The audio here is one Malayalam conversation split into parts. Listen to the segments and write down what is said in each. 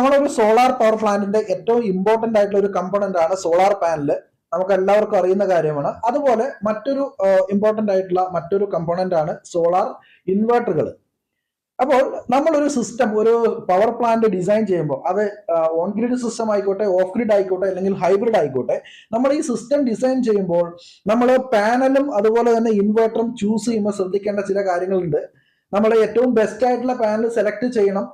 നമ്മളൊരു സോളാർ പവർ പ്ലാന്റിന്റെ ഏറ്റവും ഇമ്പോർട്ടന്റ് ആയിട്ടുള്ള ഒരു കമ്പോണന്റ് ആണ് സോളാർ പാനൽ. നമുക്ക് എല്ലാവർക്കും അറിയുന്ന കാര്യമാണ്. അതുപോലെ മറ്റൊരു ഇമ്പോർട്ടന്റ് ആയിട്ടുള്ള മറ്റൊരു കമ്പോണന്റ് ആണ് സോളാർ ഇൻവെർട്ടറുകൾ. അപ്പോൾ നമ്മളൊരു സിസ്റ്റം, ഒരു പവർ പ്ലാന്റ് ഡിസൈൻ ചെയ്യുമ്പോൾ അത് ഓൺ ഗ്രിഡ് സിസ്റ്റം ആയിക്കോട്ടെ, ഓഫ് ഗ്രിഡ് ആയിക്കോട്ടെ, അല്ലെങ്കിൽ ഹൈബ്രിഡ് ആയിക്കോട്ടെ, നമ്മൾ ഈ സിസ്റ്റം ഡിസൈൻ ചെയ്യുമ്പോൾ നമ്മൾ പാനലും അതുപോലെ തന്നെ ഇൻവെർട്ടറും ചൂസ് ചെയ്യുമ്പോൾ ശ്രദ്ധിക്കേണ്ട ചില കാര്യങ്ങളുണ്ട്. നമ്മൾ ഏറ്റവും ബെസ്റ്റ് ആയിട്ടുള്ള പാനൽ സെലക്ട് ചെയ്യണം,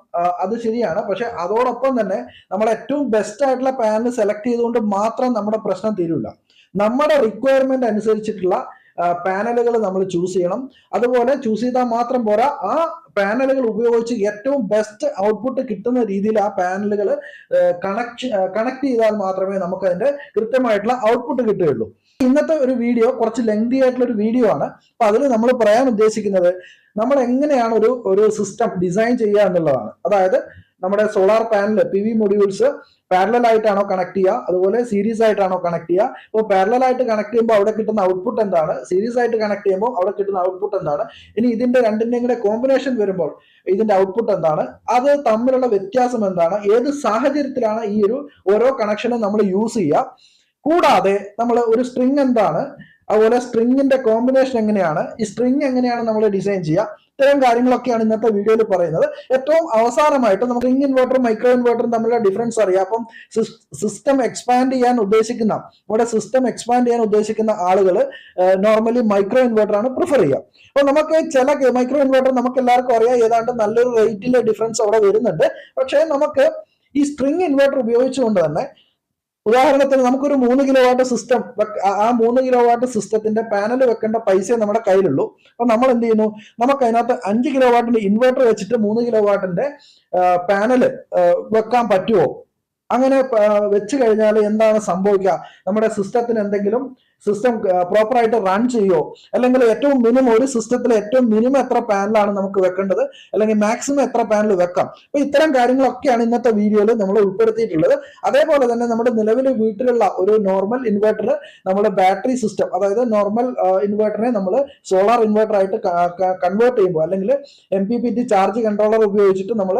അത് ശരിയാണ്. പക്ഷെ അതോടൊപ്പം തന്നെ നമ്മൾ ഏറ്റവും ബെസ്റ്റ് ആയിട്ടുള്ള പാനൽ സെലക്ട് ചെയ്തുകൊണ്ട് മാത്രം നമ്മുടെ പ്രശ്നം തീരില്ല. നമ്മുടെ റിക്വയർമെന്റ് അനുസരിച്ചിട്ടുള്ള പാനലുകൾ നമ്മൾ ചൂസ് ചെയ്യണം. അതുപോലെ ചൂസ് ചെയ്താൽ മാത്രം പോരാ, ആ പാനലുകൾ ഉപയോഗിച്ച് ഏറ്റവും ബെസ്റ്റ് ഔട്ട്പുട്ട് കിട്ടുന്ന രീതിയിൽ ആ പാനലുകൾ കണക്ട് ചെയ്താൽ മാത്രമേ നമുക്ക് അതിന്റെ കൃത്യമായിട്ടുള്ള ഔട്ട്പുട്ട് കിട്ടുകയുള്ളൂ. ഇന്നത്തെ ഒരു വീഡിയോ കുറച്ച് ലെങ്തി ആയിട്ടുള്ള ഒരു വീഡിയോ ആണ്. അപ്പൊ അതിൽ നമ്മൾ പറയാൻ ഉദ്ദേശിക്കുന്നത് നമ്മൾ എങ്ങനെയാണ് ഒരു സിസ്റ്റം ഡിസൈൻ ചെയ്യുക എന്നുള്ളതാണ്. അതായത് നമ്മുടെ solar panel PV modules parallel ആയിട്ടാണോ കണക്ട് ചെയ്യുക, അതുപോലെ സീരീസ് ആയിട്ടാണോ കണക്ട് ചെയ്യുക. ഇപ്പോൾ പാരലൽ ആയിട്ട് കണക്ട് ചെയ്യുമ്പോൾ അവിടെ കിട്ടുന്ന ഔട്ട്പുട്ട് എന്താണ്, സീരീസ് ആയിട്ട് കണക്ട് ചെയ്യുമ്പോൾ അവിടെ കിട്ടുന്ന ഔട്ട്പുട്ട് എന്താണ്, ഇനി ഇതിന്റെ രണ്ടിന്റെയും കൂടെ കോമ്പിനേഷൻ വരുമ്പോൾ ഇതിന്റെ ഔട്ട്പുട്ട് എന്താണ്, അത് തമ്മിലുള്ള വ്യത്യാസം എന്താണ്, ഏത് സാഹചര്യത്തിലാണ് ഈ ഓരോ കണക്ഷനും നമ്മൾ യൂസ് ചെയ്യുക, കൂടാതെ നമ്മൾ ഒരു സ്ട്രിങ് എന്താണ്, അതുപോലെ സ്ട്രിങ്ങിന്റെ കോമ്പിനേഷൻ എങ്ങനെയാണ്, ഈ സ്ട്രിങ് എങ്ങനെയാണ് നമ്മൾ ഡിസൈൻ ചെയ്യുക, ഇത്തരം കാര്യങ്ങളൊക്കെയാണ് ഇന്നത്തെ വീഡിയോയിൽ പറയുന്നത്. ഏറ്റവും അവസാനമായിട്ട് നമുക്ക് സ്ട്രിങ് ഇൻവെർട്ടറും മൈക്രോ ഇൻവെർട്ടറും തമ്മിലുള്ള ഡിഫറൻസ് അറിയാം. അപ്പം സിസ്റ്റം എക്സ്പാൻഡ് ചെയ്യാൻ ഉദ്ദേശിക്കുന്ന ആളുകൾ നോർമലി മൈക്രോ ഇൻവെർട്ടർ ആണ് പ്രിഫർ ചെയ്യുക. അപ്പൊ നമുക്ക് ചില മൈക്രോ ഇൻവെർട്ടർ നമുക്ക് എല്ലാവർക്കും അറിയാം, ഏതാണ്ട് നല്ലൊരു റേറ്റിലെ ഡിഫറൻസ് അവിടെ വരുന്നുണ്ട്. പക്ഷേ നമുക്ക് ഈ സ്ട്രിങ് ഇൻവെർട്ടർ ഉപയോഗിച്ചുകൊണ്ട് തന്നെ, ഉദാഹരണത്തിന് നമുക്കൊരു 3 കിലോവാട്ട് സിസ്റ്റം, ആ 3 കിലോവാട്ട് സിസ്റ്റത്തിന്റെ പാനൽ വെക്കേണ്ട പൈസ നമ്മുടെ കയ്യിലുള്ളൂ. അപ്പൊ നമ്മൾ എന്ത് ചെയ്യുന്നു, നമുക്ക് അതിനകത്ത് 5 കിലോവാട്ടിന്റെ ഇൻവെർട്ടർ വെച്ചിട്ട് 3 കിലോവാട്ടിന്റെ പാനൽ വെക്കാൻ പറ്റുമോ? അങ്ങനെ വെച്ച് കഴിഞ്ഞാൽ എന്താണ് സംഭവിക്കുക? നമ്മുടെ സിസ്റ്റത്തിന് എന്തെങ്കിലും സിസ്റ്റം പ്രോപ്പർ ആയിട്ട് റൺ ചെയ്യോ, അല്ലെങ്കിൽ ഏറ്റവും മിനിമം ഒരു സിസ്റ്റത്തിൽ ഏറ്റവും മിനിമം എത്ര പാനലാണ് നമുക്ക് വെക്കേണ്ടത്, അല്ലെങ്കിൽ മാക്സിമം എത്ര പാനൽ വെക്കാം? അപ്പൊ ഇത്തരം കാര്യങ്ങളൊക്കെയാണ് ഇന്നത്തെ വീഡിയോയിൽ നമ്മൾ ഉൾപ്പെടുത്തിയിട്ടുള്ളത്. അതേപോലെ തന്നെ നമ്മുടെ നിലവിൽ വീട്ടിലുള്ള ഒരു നോർമൽ ഇൻവെർട്ടർ നമ്മുടെ ബാറ്ററി സിസ്റ്റം, അതായത് നോർമൽ ഇൻവെർട്ടറിനെ നമ്മൾ സോളാർ ഇൻവെർട്ടർ ആയിട്ട് കൺവേർട്ട് ചെയ്യുമ്പോൾ, അല്ലെങ്കിൽ MPPT ചാർജ് കൺട്രോളർ ഉപയോഗിച്ചിട്ട് നമ്മൾ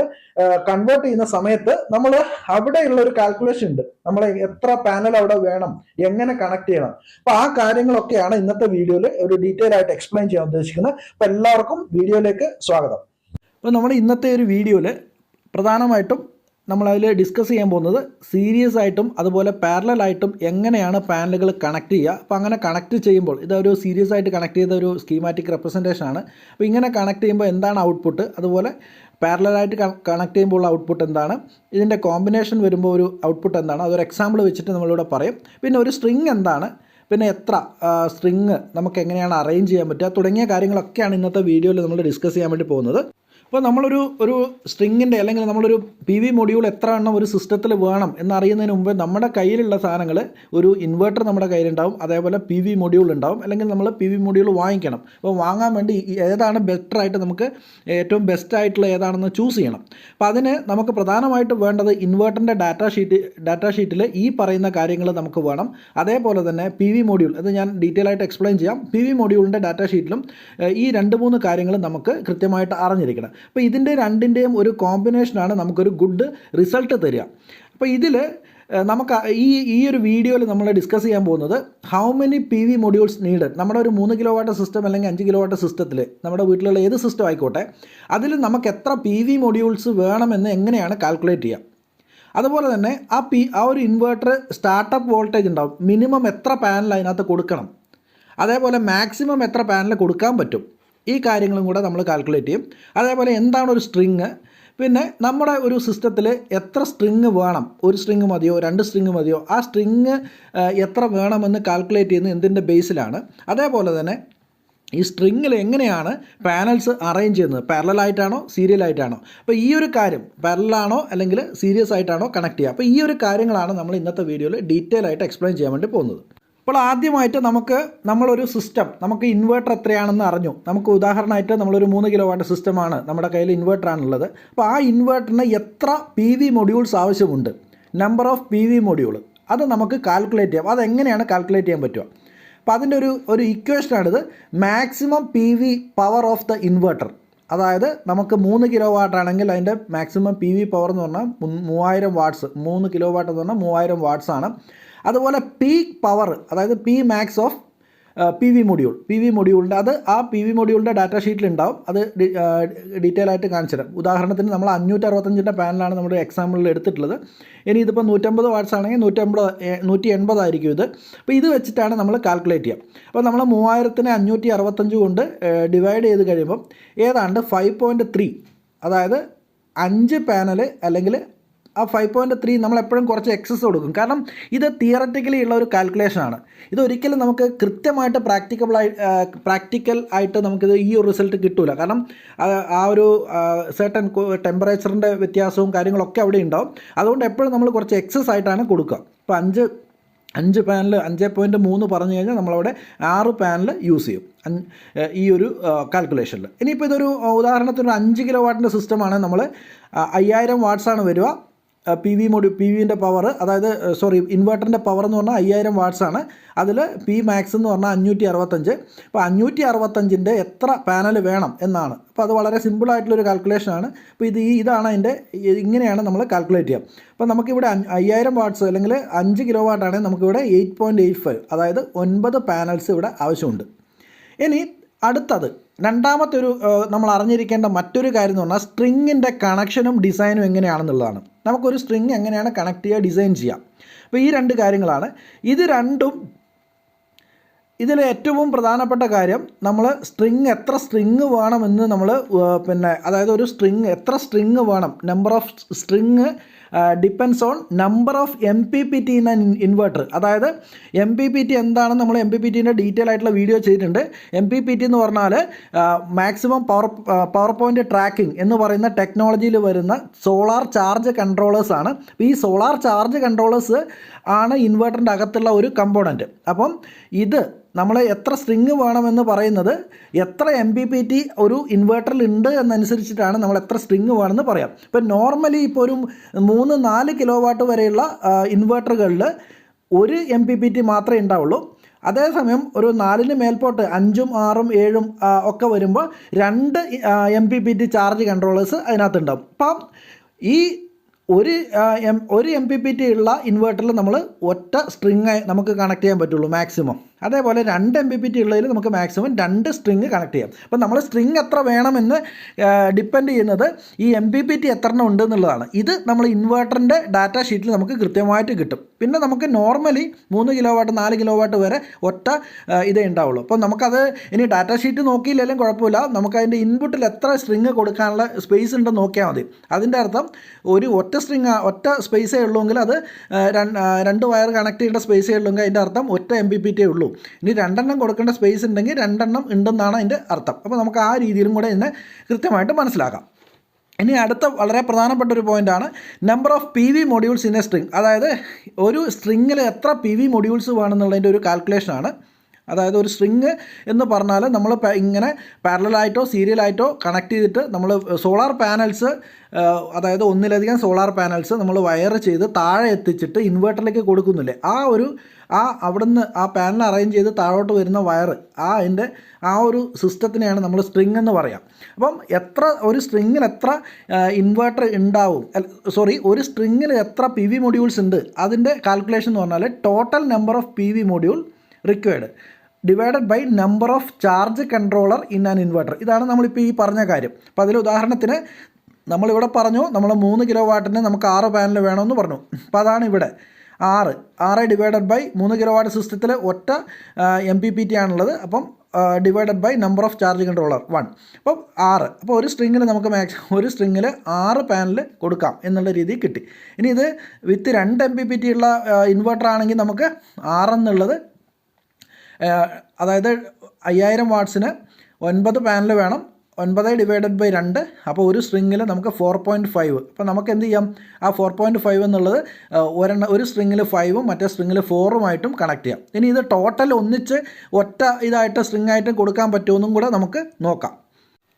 കൺവേർട്ട് ചെയ്യുന്ന സമയത്ത് നമ്മൾ അവിടെയുള്ള ഒരു കാൽക്കുലേഷൻ ഉണ്ട്, നമ്മൾ എത്ര പാനൽ അവിടെ വേണം, എങ്ങനെ കണക്ട് ചെയ്യണം. അപ്പൊ ആ കാര്യങ്ങളൊക്കെയാണ് ഇന്നത്തെ വീഡിയോയിൽ ഒരു ഡീറ്റെയിൽ ആയിട്ട് എക്സ്പ്ലെയിൻ ചെയ്യാൻ ഉദ്ദേശിക്കുന്നത്. അപ്പൊ എല്ലാവർക്കും വീഡിയോയിലേക്ക് സ്വാഗതം. അപ്പൊ നമ്മൾ ഇന്നത്തെ ഒരു വീഡിയോയിൽ പ്രധാനമായിട്ടും നമ്മൾ അതിൽ ഡിസ്കസ് ചെയ്യാൻ പോകുന്നത് സീരീസ് ആയിട്ടും അതുപോലെ പാരലൽ ആയിട്ടും എങ്ങനെയാണ് പാനലുകൾ കണക്ട് ചെയ്യുക. അപ്പോൾ അങ്ങനെ കണക്ട് ചെയ്യുമ്പോൾ ഇതൊരു സീരീസ് ആയിട്ട് കണക്ട് ചെയ്ത ഒരു സ്കീമാറ്റിക് റെപ്രസെൻറ്റേഷൻ ആണ്. അപ്പോൾ ഇങ്ങനെ കണക്ട് ചെയ്യുമ്പോൾ എന്താണ് ഔട്ട്പുട്ട്, അതുപോലെ പാരലലായിട്ട് കണക്ട് ചെയ്യുമ്പോൾ ഉള്ള ഔട്ട്പുട്ട് എന്താണ്, ഇതിൻ്റെ കോമ്പിനേഷൻ വരുമ്പോൾ ഒരു ഔട്ട്പുട്ട് എന്താണ്, അതൊരു എക്സാമ്പിൾ വെച്ചിട്ട് നമ്മളിവിടെ പറയും. പിന്നെ ഒരു സ്ട്രിങ് എന്താണ്, പിന്നെ എത്ര സ്ട്രിങ് നമുക്ക് എങ്ങനെയാണ് അറേഞ്ച് ചെയ്യാൻ പറ്റുക, തുടങ്ങിയ കാര്യങ്ങളൊക്കെയാണ് ഇന്നത്തെ വീഡിയോയിൽ നമ്മൾ ഡിസ്കസ് ചെയ്യാൻ വേണ്ടി പോകുന്നത്. അപ്പോൾ നമ്മളൊരു സ്ട്രിങ്ങിൻ്റെ അല്ലെങ്കിൽ നമ്മളൊരു PV മൊഡ്യൂൾ എത്ര എണ്ണം ഒരു സിസ്റ്റത്തിൽ വേണം എന്നറിയുന്നതിന് മുമ്പ് നമ്മുടെ കയ്യിലുള്ള സാധനങ്ങൾ, ഒരു ഇൻവെർട്ടർ നമ്മുടെ കയ്യിലുണ്ടാവും, അതേപോലെ PV മൊഡ്യൂൾ ഉണ്ടാവും, അല്ലെങ്കിൽ നമ്മൾ PV മൊഡ്യൂൾ വാങ്ങിക്കണം. അപ്പോൾ വാങ്ങാൻ വേണ്ടി ഏതാണ് ബെറ്റർ ആയിട്ട് നമുക്ക് ഏറ്റവും ബെസ്റ്റ് ആയിട്ടുള്ള ഏതാണെന്ന് ചൂസ് ചെയ്യണം. അപ്പോൾ അതിന് നമുക്ക് പ്രധാനമായിട്ട് വേണ്ടത് ഇൻവെർട്ടറിൻ്റെ ഡാറ്റാ ഷീറ്റിൽ ഈ പറയുന്ന കാര്യങ്ങൾ നമുക്ക് വേണം. അതേപോലെ തന്നെ PV മൊഡ്യൂൾ, അത് ഞാൻ ഡീറ്റെയിൽ ആയിട്ട് എക്സ്പ്ലെയിൻ ചെയ്യാം. PV മൊഡ്യൂളിൻ്റെ ഡാറ്റാ ഷീറ്റിലും ഈ 2-3 കാര്യങ്ങൾ നമുക്ക് കൃത്യമായിട്ട് അറിഞ്ഞിരിക്കണം. അപ്പോൾ ഇതിൻ്റെ രണ്ടിൻ്റെയും ഒരു കോമ്പിനേഷനാണ് നമുക്കൊരു ഗുഡ് റിസൾട്ട് തരിക. അപ്പോൾ ഇതിൽ നമുക്ക് ഈ ഒരു വീഡിയോയിൽ നമ്മൾ ഡിസ്കസ് ചെയ്യാൻ പോകുന്നത് how many PV modules needed. നമ്മുടെ ഒരു 3 കിലോവാട്ട് സിസ്റ്റം അല്ലെങ്കിൽ 5 കിലോവാട്ട് സിസ്റ്റത്തിൽ, നമ്മുടെ വീട്ടിലുള്ള ഏത് സിസ്റ്റം ആയിക്കോട്ടെ, അതിൽ നമുക്ക് എത്ര PV മൊഡ്യൂൾസ് വേണമെന്ന് എങ്ങനെയാണ് കാൽക്കുലേറ്റ് ചെയ്യുക. അതുപോലെ തന്നെ ആ ഒരു ഇൻവെർട്ടർ സ്റ്റാർട്ടപ്പ് വോൾട്ടേജ് ഉണ്ടാവും, മിനിമം എത്ര പാനൽ അതിനകത്ത് കൊടുക്കണം, അതേപോലെ മാക്സിമം എത്ര പാനൽ കൊടുക്കാൻ പറ്റും, ഈ കാര്യങ്ങളും കൂടെ നമ്മൾ കാൽക്കുലേറ്റ് ചെയ്യും. അതേപോലെ എന്താണ് ഒരു സ്ട്രിങ്, പിന്നെ നമ്മുടെ ഒരു സിസ്റ്റത്തിൽ എത്ര സ്ട്രിങ് വേണം, ഒരു സ്ട്രിങ് മതിയോ 2 സ്ട്രിങ് മതിയോ, ആ സ്ട്രിങ് എത്ര വേണമെന്ന് കാൽക്കുലേറ്റ് ചെയ്യുന്നത് എന്തിൻ്റെ ബേസിലാണ്. അതേപോലെ തന്നെ ഈ സ്ട്രിങ്ങിൽ എങ്ങനെയാണ് പാനൽസ് അറേഞ്ച് ചെയ്യുന്നത്, പാരലലായിട്ടാണോ സീരിയലായിട്ടാണോ. അപ്പോൾ ഈ ഒരു കാര്യം പാരലലാണോ അല്ലെങ്കിൽ സീരിയസ് ആയിട്ടാണോ കണക്ട് ചെയ്യുക. അപ്പോൾ ഈ ഒരു കാര്യങ്ങളാണ് നമ്മൾ ഇന്നത്തെ വീഡിയോയിൽ ഡീറ്റെയിൽ ആയിട്ട് എക്സ്പ്ലെയിൻ ചെയ്യാൻ വേണ്ടി പോകുന്നത്. അപ്പോൾ ആദ്യമായിട്ട് നമ്മളൊരു സിസ്റ്റം, നമുക്ക് ഇൻവെർട്ടർ എത്രയാണെന്ന് അറിഞ്ഞു. നമുക്ക് ഉദാഹരണമായിട്ട് നമ്മളൊരു 3 കിലോവാട്ട് സിസ്റ്റമാണ് നമ്മുടെ കയ്യിൽ ഇൻവെർട്ടറാണുള്ളത്. അപ്പോൾ ആ ഇൻവെർട്ടറിന് എത്ര PV മൊഡ്യൂൾസ് ആവശ്യമുണ്ട്, നമ്പർ ഓഫ് PV മൊഡ്യൂൾ, അത് നമുക്ക് കാൽക്കുലേറ്റ് ചെയ്യാം. അതെങ്ങനെയാണ് കാൽക്കുലേറ്റ് ചെയ്യാൻ പറ്റുക? അപ്പോൾ അതിൻ്റെ ഒരു ഇക്വേഷനാണിത്. Maximum PV power of the inverter, അതായത് നമുക്ക് 3 കിലോ വാട്ട് ആണെങ്കിൽ അതിൻ്റെ മാക്സിമം പി വി പവർ എന്ന് പറഞ്ഞാൽ 3000 വാട്ട്സ്. 3 കിലോ വാട്ട് എന്ന് പറഞ്ഞാൽ 3000 വാട്ട്സ് ആണ്. അതുപോലെ പീക്ക് പവർ, അതായത് P max of P V മൊഡ്യൂളിൻ്റെ അത് ആ പി വി മൊഡ്യൂളിൻ്റെ ഡാറ്റ ഷീറ്റിലുണ്ടാവും. അത് ഡീറ്റെയിൽ ആയിട്ട് കാണിച്ചു തരാം. ഉദാഹരണത്തിന് നമ്മൾ 565-ൻ്റെ പാനലാണ് നമ്മുടെ എക്സാമ്പിളിൽ എടുത്തിട്ടുള്ളത്. ഇനി ഇതിപ്പോൾ 150 വാട്ട്സ് ആണെങ്കിൽ 180 ആയിരിക്കും ഇത്. അപ്പോൾ ഇത് വെച്ചിട്ടാണ് നമ്മൾ കാൽക്കുലേറ്റ് ചെയ്യുക. അപ്പോൾ നമ്മൾ 3000-നെ 565 കൊണ്ട് ഡിവൈഡ് ചെയ്ത് കഴിയുമ്പം ഏതാണ്ട് 5.3, അതായത് 5 പാനൽ അല്ലെങ്കിൽ ആ 5.3 നമ്മളെപ്പോഴും കുറച്ച് എക്സസ് കൊടുക്കും. കാരണം ഇത് തിയററ്റിക്കലി ഉള്ള ഒരു കാൽക്കുലേഷനാണ്. ഇതൊരിക്കലും നമുക്ക് കൃത്യമായിട്ട് പ്രാക്ടിക്കൽ ആയിട്ട് നമുക്കിത് ഈ ഒരു റിസൾട്ട് കിട്ടില്ല. കാരണം ആ ഒരു സെർട്ടൻ ടെമ്പറേച്ചറിൻ്റെ വ്യത്യാസവും കാര്യങ്ങളൊക്കെ അവിടെ ഉണ്ടാവും. അതുകൊണ്ട് എപ്പോഴും നമ്മൾ കുറച്ച് എക്സസ് ആയിട്ടാണ് കൊടുക്കുക. ഇപ്പോൾ 5 പാനൽ 5.3 പറഞ്ഞു കഴിഞ്ഞാൽ നമ്മളവിടെ 6 പാനൽ യൂസ് ചെയ്യും ഈ ഒരു കാൽക്കുലേഷനിൽ. ഇനിയിപ്പോൾ ഇതൊരു ഉദാഹരണത്തിന് 5 കിലോ വാട്ടിൻ്റെ സിസ്റ്റമാണ്. നമ്മൾ 5000 വാട്ട്സാണ് വരിക. പി വിൻ്റെ പവർ, അതായത് ഇൻവെർട്ടറിൻ്റെ പവർ എന്ന് പറഞ്ഞാൽ 5000 വാട്ട്സാണ്. അതിൽ പി മാക്സ് എന്ന് പറഞ്ഞാൽ 565. അപ്പോൾ 565-ൻ്റെ എത്ര പാനൽ വേണം എന്നാണ്. അപ്പോൾ അത് വളരെ സിമ്പിളായിട്ടുള്ളൊരു കാൽക്കുലേഷനാണ്. അപ്പോൾ ഇതാണ് അതിൻ്റെ, ഇങ്ങനെയാണ് നമ്മൾ കാൽക്കുലേറ്റ് ചെയ്യുക. അപ്പോൾ നമുക്കിവിടെ 5000 വാട്ട്സ് അല്ലെങ്കിൽ 5 കിലോ വാട്ടാണെങ്കിൽ നമുക്കിവിടെ 8.85, അതായത് 9 പാനൽസ് ഇവിടെ ആവശ്യമുണ്ട്. ഇനി അടുത്തത് രണ്ടാമത്തെ ഒരു നമ്മൾ അറിഞ്ഞിരിക്കേണ്ട മറ്റൊരു കാര്യം എന്ന് പറഞ്ഞാൽ സ്ട്രിങ്ങിൻ്റെ കണക്ഷനും ഡിസൈനും എങ്ങനെയാണെന്നുള്ളതാണ്. നമുക്കൊരു സ്ട്രിങ് എങ്ങനെയാണ് കണക്ട് ചെയ്യുക, ഡിസൈൻ ചെയ്യാം. അപ്പോൾ ഈ 2 കാര്യങ്ങളാണ്. ഇത് രണ്ടും ഇതിൽ ഏറ്റവും പ്രധാനപ്പെട്ട കാര്യം, നമ്മൾ എത്ര സ്ട്രിങ് വേണമെന്ന് നമ്മൾ അതായത് ഒരു എത്ര സ്ട്രിങ് വേണം, number of string depends on number of MPPT in an inverter. അതായത് MPPT എന്താണെന്ന് നമ്മൾ MPPTൻ്റെ ഡീറ്റെയിൽ ആയിട്ടുള്ള വീഡിയോ ചെയ്തിട്ടുണ്ട്. MPPT എന്ന് പറഞ്ഞാൽ മാക്സിമം പവർ പോയിൻ്റ് ട്രാക്കിംഗ് എന്ന് പറയുന്ന ടെക്നോളജിയിൽ വരുന്ന സോളാർ ചാർജ് കൺട്രോളേഴ്സാണ്. ഈ സോളാർ ചാർജ് കൺട്രോളേഴ്സ് ആണ് ഇൻവെർട്ടറിൻ്റെ അകത്തുള്ള ഒരു കമ്പോണൻറ്റ്. അപ്പം ഇത് നമ്മൾ എത്ര സ്ട്രിങ് വേണമെന്ന് പറയുന്നത് എത്ര MPPT ഒരു ഇൻവെർട്ടറിൽ ഉണ്ട് എന്നനുസരിച്ചിട്ടാണ് നമ്മൾ എത്ര സ്ട്രിങ് വേണമെന്ന് പറയാം. ഇപ്പോൾ നോർമലി ഇപ്പോൾ ഒരു 3-4 കിലോ വാട്ട് വരെയുള്ള ഇൻവെർട്ടറുകളിൽ 1 MPPT മാത്രമേ ഉണ്ടാവുള്ളൂ. അതേസമയം ഒരു 4-ന് മേൽപോട്ട് 5ഉം 6ഉം 7ഉം ഒക്കെ വരുമ്പോൾ 2 MPPT ചാർജ് കൺട്രോളേഴ്സ് അതിനകത്തുണ്ടാവും. അപ്പം ഈ ഒരു MPPT ഉള്ള ഇൻവെർട്ടറിൽ നമ്മൾ ഒറ്റ സ്ട്രിങ് നമുക്ക് കണക്ട് ചെയ്യാൻ പറ്റുള്ളൂ മാക്സിമം. അതേപോലെ 2 MPPT ഉള്ളതിൽ നമുക്ക് മാക്സിമം 2 സ്ട്രിങ് കണക്ട് ചെയ്യാം. അപ്പം നമ്മൾ സ്ട്രിങ് എത്ര വേണമെന്ന് ഡിപ്പെൻഡ് ചെയ്യുന്നത് ഈ MPPT എത്ര എണ്ണം ഉണ്ട് എന്നുള്ളതാണ്. ഇത് നമ്മൾ ഇൻവെർട്ടറിൻ്റെ ഡാറ്റ ഷീറ്റിൽ നമുക്ക് കൃത്യമായിട്ട് കിട്ടും. പിന്നെ നമുക്ക് normally 3 kilo watt 4 kilo watt വരെ ഒറ്റ ഇതേ ഉണ്ടാവുള്ളൂ. അപ്പം നമുക്കത് ഇനി ഡാറ്റ ഷീറ്റ് നോക്കിയില്ലെങ്കിലും കുഴപ്പമില്ല. നമുക്കതിൻ്റെ ഇൻപുട്ടിൽ എത്ര സ്ട്രിങ് കൊടുക്കാനുള്ള സ്പേസ് ഉണ്ടെന്ന് നോക്കിയാൽ മതി. അതിൻ്റെ അർത്ഥം ഒറ്റ സ്പേസേ ഉള്ളൂവെങ്കിൽ അത് 2 വയർ കണക്ട് ചെയ്യേണ്ട സ്പേസേ ഉള്ളൂവെങ്കിൽ അതിൻ്റെ അർത്ഥം ഒറ്റ MPPT ഉള്ളൂ. ഇനി 2 എണ്ണം കൊടുക്കേണ്ട സ്പേസ് ഉണ്ടെങ്കിൽ 2 എണ്ണം ഉണ്ടെന്നാണ് അതിൻ്റെ അർത്ഥം. അപ്പോൾ നമുക്ക് ആ രീതിയിലും കൂടെ ഇതിനെ കൃത്യമായിട്ട് മനസ്സിലാക്കാം. ഇനി അടുത്ത വളരെ പ്രധാനപ്പെട്ട ഒരു പോയിൻ്റാണ് number of PV modules in A string. അതായത് ഒരു സ്ട്രിങ്ങിൽ എത്ര PV മൊഡ്യൂൾസ് വേണമെന്നുള്ളതിൻ്റെ ഒരു കാൽക്കുലേഷനാണ്. അതായത് ഒരു സ്ട്രിങ് എന്ന് പറഞ്ഞാൽ നമ്മൾ ഇങ്ങനെ പാരലലായിട്ടോ സീരിയലായിട്ടോ കണക്ട് ചെയ്തിട്ട് നമ്മൾ സോളാർ പാനൽസ്, അതായത് ഒന്നിലധികം സോളാർ പാനൽസ് നമ്മൾ വയർ ചെയ്ത് താഴെ എത്തിച്ചിട്ട് ഇൻവെർട്ടറിലേക്ക് കൊടുക്കുന്നില്ലേ, അവിടുന്ന് ആ പാനൽ അറേഞ്ച് ചെയ്ത് താഴോട്ട് വരുന്ന വയർ, ആ ഒരു സിസ്റ്റത്തിനെയാണ് നമ്മൾ സ്ട്രിങ് എന്ന് പറയാം. അപ്പം ഒരു സ്ട്രിങ്ങിൽ എത്ര ഇൻവെർട്ടർ ഉണ്ടാവും, ഒരു സ്ട്രിങ്ങിൽ എത്ര PV മൊഡ്യൂൾസ് ഉണ്ട്, അതിൻ്റെ കാൽക്കുലേഷൻ എന്ന് പറഞ്ഞാൽ total number of PV module required divided by number of charge controller in an inverter. ഇതാണ് നമ്മളിപ്പോൾ ഈ പറഞ്ഞ കാര്യം. അപ്പോൾ അതിൽ ഉദാഹരണത്തിന് നമ്മളിവിടെ പറഞ്ഞു നമ്മൾ 3 കിലോ വാട്ടിന് നമുക്ക് 6 പാനൽ വേണമെന്ന് പറഞ്ഞു. അപ്പോൾ അതാണ് ഇവിടെ 6 ഡിവൈഡഡ് ബൈ 3 കിലോ വാട്ട് സിസ്റ്റത്തിൽ ഒറ്റ MPPT ആണുള്ളത്. അപ്പം divided by number of charge controller 1. അപ്പം 6. അപ്പോൾ ഒരു സ്ട്രിങ്ങിൽ നമുക്ക് ഒരു സ്ട്രിങ്ങിൽ 6 പാനൽ കൊടുക്കാം എന്നുള്ള രീതിയിൽ കിട്ടി. ഇനി ഇത് വിത്ത് 2 MPPT ഉള്ള ഇൻവെർട്ടർ ആണെങ്കിൽ നമുക്ക് 6 എന്നുള്ളത്, അതായത് 5000 വാട്ട്സിന് 9 പാനൽ വേണം. 9 ഡിവൈഡഡ് ബൈ 2. അപ്പോൾ ഒരു സ്ട്രിങ്ങിൽ നമുക്ക് 4.5. അപ്പോൾ നമുക്ക് എന്ത് ചെയ്യാം, ആ 4.5 എന്നുള്ളത് ഒരു സ്ട്രിങ്ങിൽ 5ഉം മറ്റേ സ്ട്രിങ്ങിൽ 4ഉമായിട്ടും കണക്ട് ചെയ്യാം. ഇനി ഇത് ടോട്ടൽ ഒന്നിച്ച് ഒറ്റ ഇതായിട്ട് സ്ട്രിങ് ആയിട്ട് കൊടുക്കാൻ പറ്റുമെന്നും കൂടെ നമുക്ക് നോക്കാം.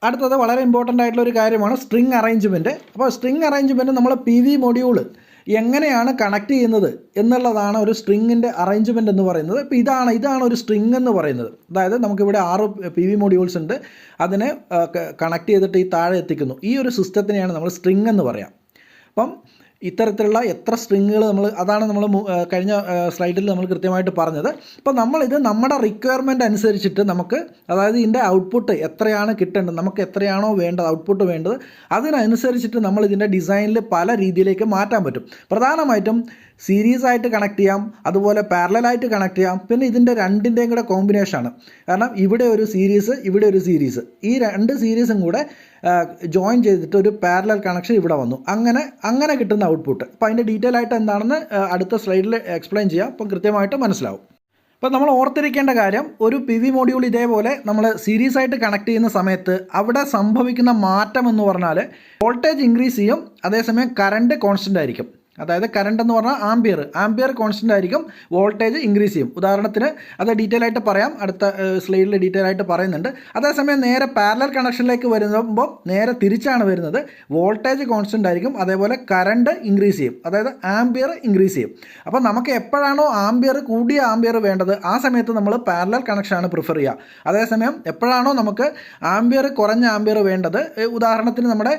അടുത്തത് വളരെ ഇമ്പോർട്ടൻ്റ് ആയിട്ടുള്ള ഒരു കാര്യമാണ് സ്ട്രിങ് അറേഞ്ച്മെൻറ്റ്. അപ്പോൾ സ്ട്രിങ് അറേഞ്ച്മെൻറ്റ് നമ്മൾ PV മൊഡ്യൂൾ എങ്ങനെയാണ് കണക്ട് ചെയ്യുന്നത് എന്നുള്ളതാണ് ഒരു സ്ട്രിങ്ങിൻ്റെ അറേഞ്ച്മെൻറ്റ് എന്ന് പറയുന്നത്. ഇപ്പോൾ ഇതാണ് ഒരു സ്ട്രിങ് എന്ന് പറയുന്നത്. അതായത് നമുക്കിവിടെ 6 PV മോഡ്യൂൾസ് ഉണ്ട്, അതിനെ കണക്ട് ചെയ്തിട്ട് ഈ താഴെ എത്തിക്കുന്നു. ഈ ഒരു സിസ്റ്റത്തിനെയാണ് നമ്മൾ സ്ട്രിങ് എന്ന് പറയാം. അപ്പം ഇത്തരത്തിലുള്ള എത്ര സ്ട്രിങ്ങുകൾ അതാണ് നമ്മൾ കഴിഞ്ഞ സ്ലൈഡിൽ നമ്മൾ കൃത്യമായിട്ട് പറഞ്ഞത്. അപ്പോൾ നമ്മളിത് നമ്മുടെ റിക്വയർമെൻറ്റ് അനുസരിച്ചിട്ട് നമുക്ക്, അതായത് ഇതിൻ്റെ ഔട്ട്പുട്ട് എത്രയാണ് കിട്ടേണ്ടത്, നമുക്ക് എത്രയാണോ വേണ്ടത് ഔട്ട്പുട്ട് വേണ്ടത്, അതിനനുസരിച്ചിട്ട് നമ്മൾ ഇതിൻ്റെ ഡിസൈനിൽ പല രീതിയിലേക്ക് മാറ്റാൻ പറ്റും. പ്രധാനമായിട്ടും സീരീസ് ആയിട്ട് കണക്ട് ചെയ്യാം, അതുപോലെ പാരലലായിട്ട് കണക്ട് ചെയ്യാം, പിന്നെ ഇതിൻ്റെ രണ്ടിൻ്റെയും കൂടെ കോമ്പിനേഷനാണ്. കാരണം ഇവിടെ ഒരു സീരീസ്, ഇവിടെ ഒരു സീരീസ്, ഈ 2 സീരീസും കൂടെ ജോയിൻ ചെയ്തിട്ട് ഒരു പാരലൽ കണക്ഷൻ ഇവിടെ വന്നു. അങ്ങനെ കിട്ടുന്ന ഔട്ട്പുട്ട്. അപ്പോൾ അതിൻ്റെ ഡീറ്റെയിൽ ആയിട്ട് എന്താണെന്ന് അടുത്ത സ്ലൈഡിൽ എക്സ്പ്ലെയിൻ ചെയ്യാം. അപ്പം കൃത്യമായിട്ട് മനസ്സിലാവും. അപ്പോൾ നമ്മൾ ഓർത്തിരിക്കേണ്ട കാര്യം, ഒരു PV മോഡ്യൂൾ ഇതേപോലെ നമ്മൾ സീരീസ് ആയിട്ട് കണക്ട് ചെയ്യുന്ന സമയത്ത് അവിടെ സംഭവിക്കുന്ന മാറ്റം എന്ന് പറഞ്ഞാൽ വോൾട്ടേജ് ഇൻക്രീസ് ചെയ്യും, അതേസമയം കറണ്ട് കോൺസ്റ്റൻ്റ് ആയിരിക്കും. അതായത് കറണ്ട് എന്ന് പറഞ്ഞാൽ ആംബിയർ കോൺസ്റ്റൻ്റ് ആയിരിക്കും, വോൾട്ടേജ് ഇൻക്രീസ് ചെയ്യും. ഉദാഹരണത്തിന് അത് ഡീറ്റെയിൽ ആയിട്ട് പറയാം, അടുത്ത സ്ലൈഡിൽ ഡീറ്റെയിൽ ആയിട്ട് പറയുന്നുണ്ട്. അതേസമയം നേരെ പാരലൽ കണക്ഷനിലേക്ക് വരുമ്പോൾ നേരെ തിരിച്ചാണ് വരുന്നത്. വോൾട്ടേജ് കോൺസ്റ്റൻ്റ് ആയിരിക്കും, അതേപോലെ കറണ്ട് ഇൻക്രീസ് ചെയ്യും, അതായത് ആംബിയർ ഇൻക്രീസ് ചെയ്യും. അപ്പോൾ നമുക്ക് എപ്പോഴാണോ കൂടിയ ആംബിയർ വേണ്ടത്, ആ സമയത്ത് നമ്മൾ പാരലൽ കണക്ഷനാണ് പ്രിഫർ ചെയ്യുക. അതേസമയം എപ്പോഴാണോ നമുക്ക് കുറഞ്ഞ ആംബിയർ വേണ്ടത്, ഉദാഹരണത്തിന് നമ്മുടെ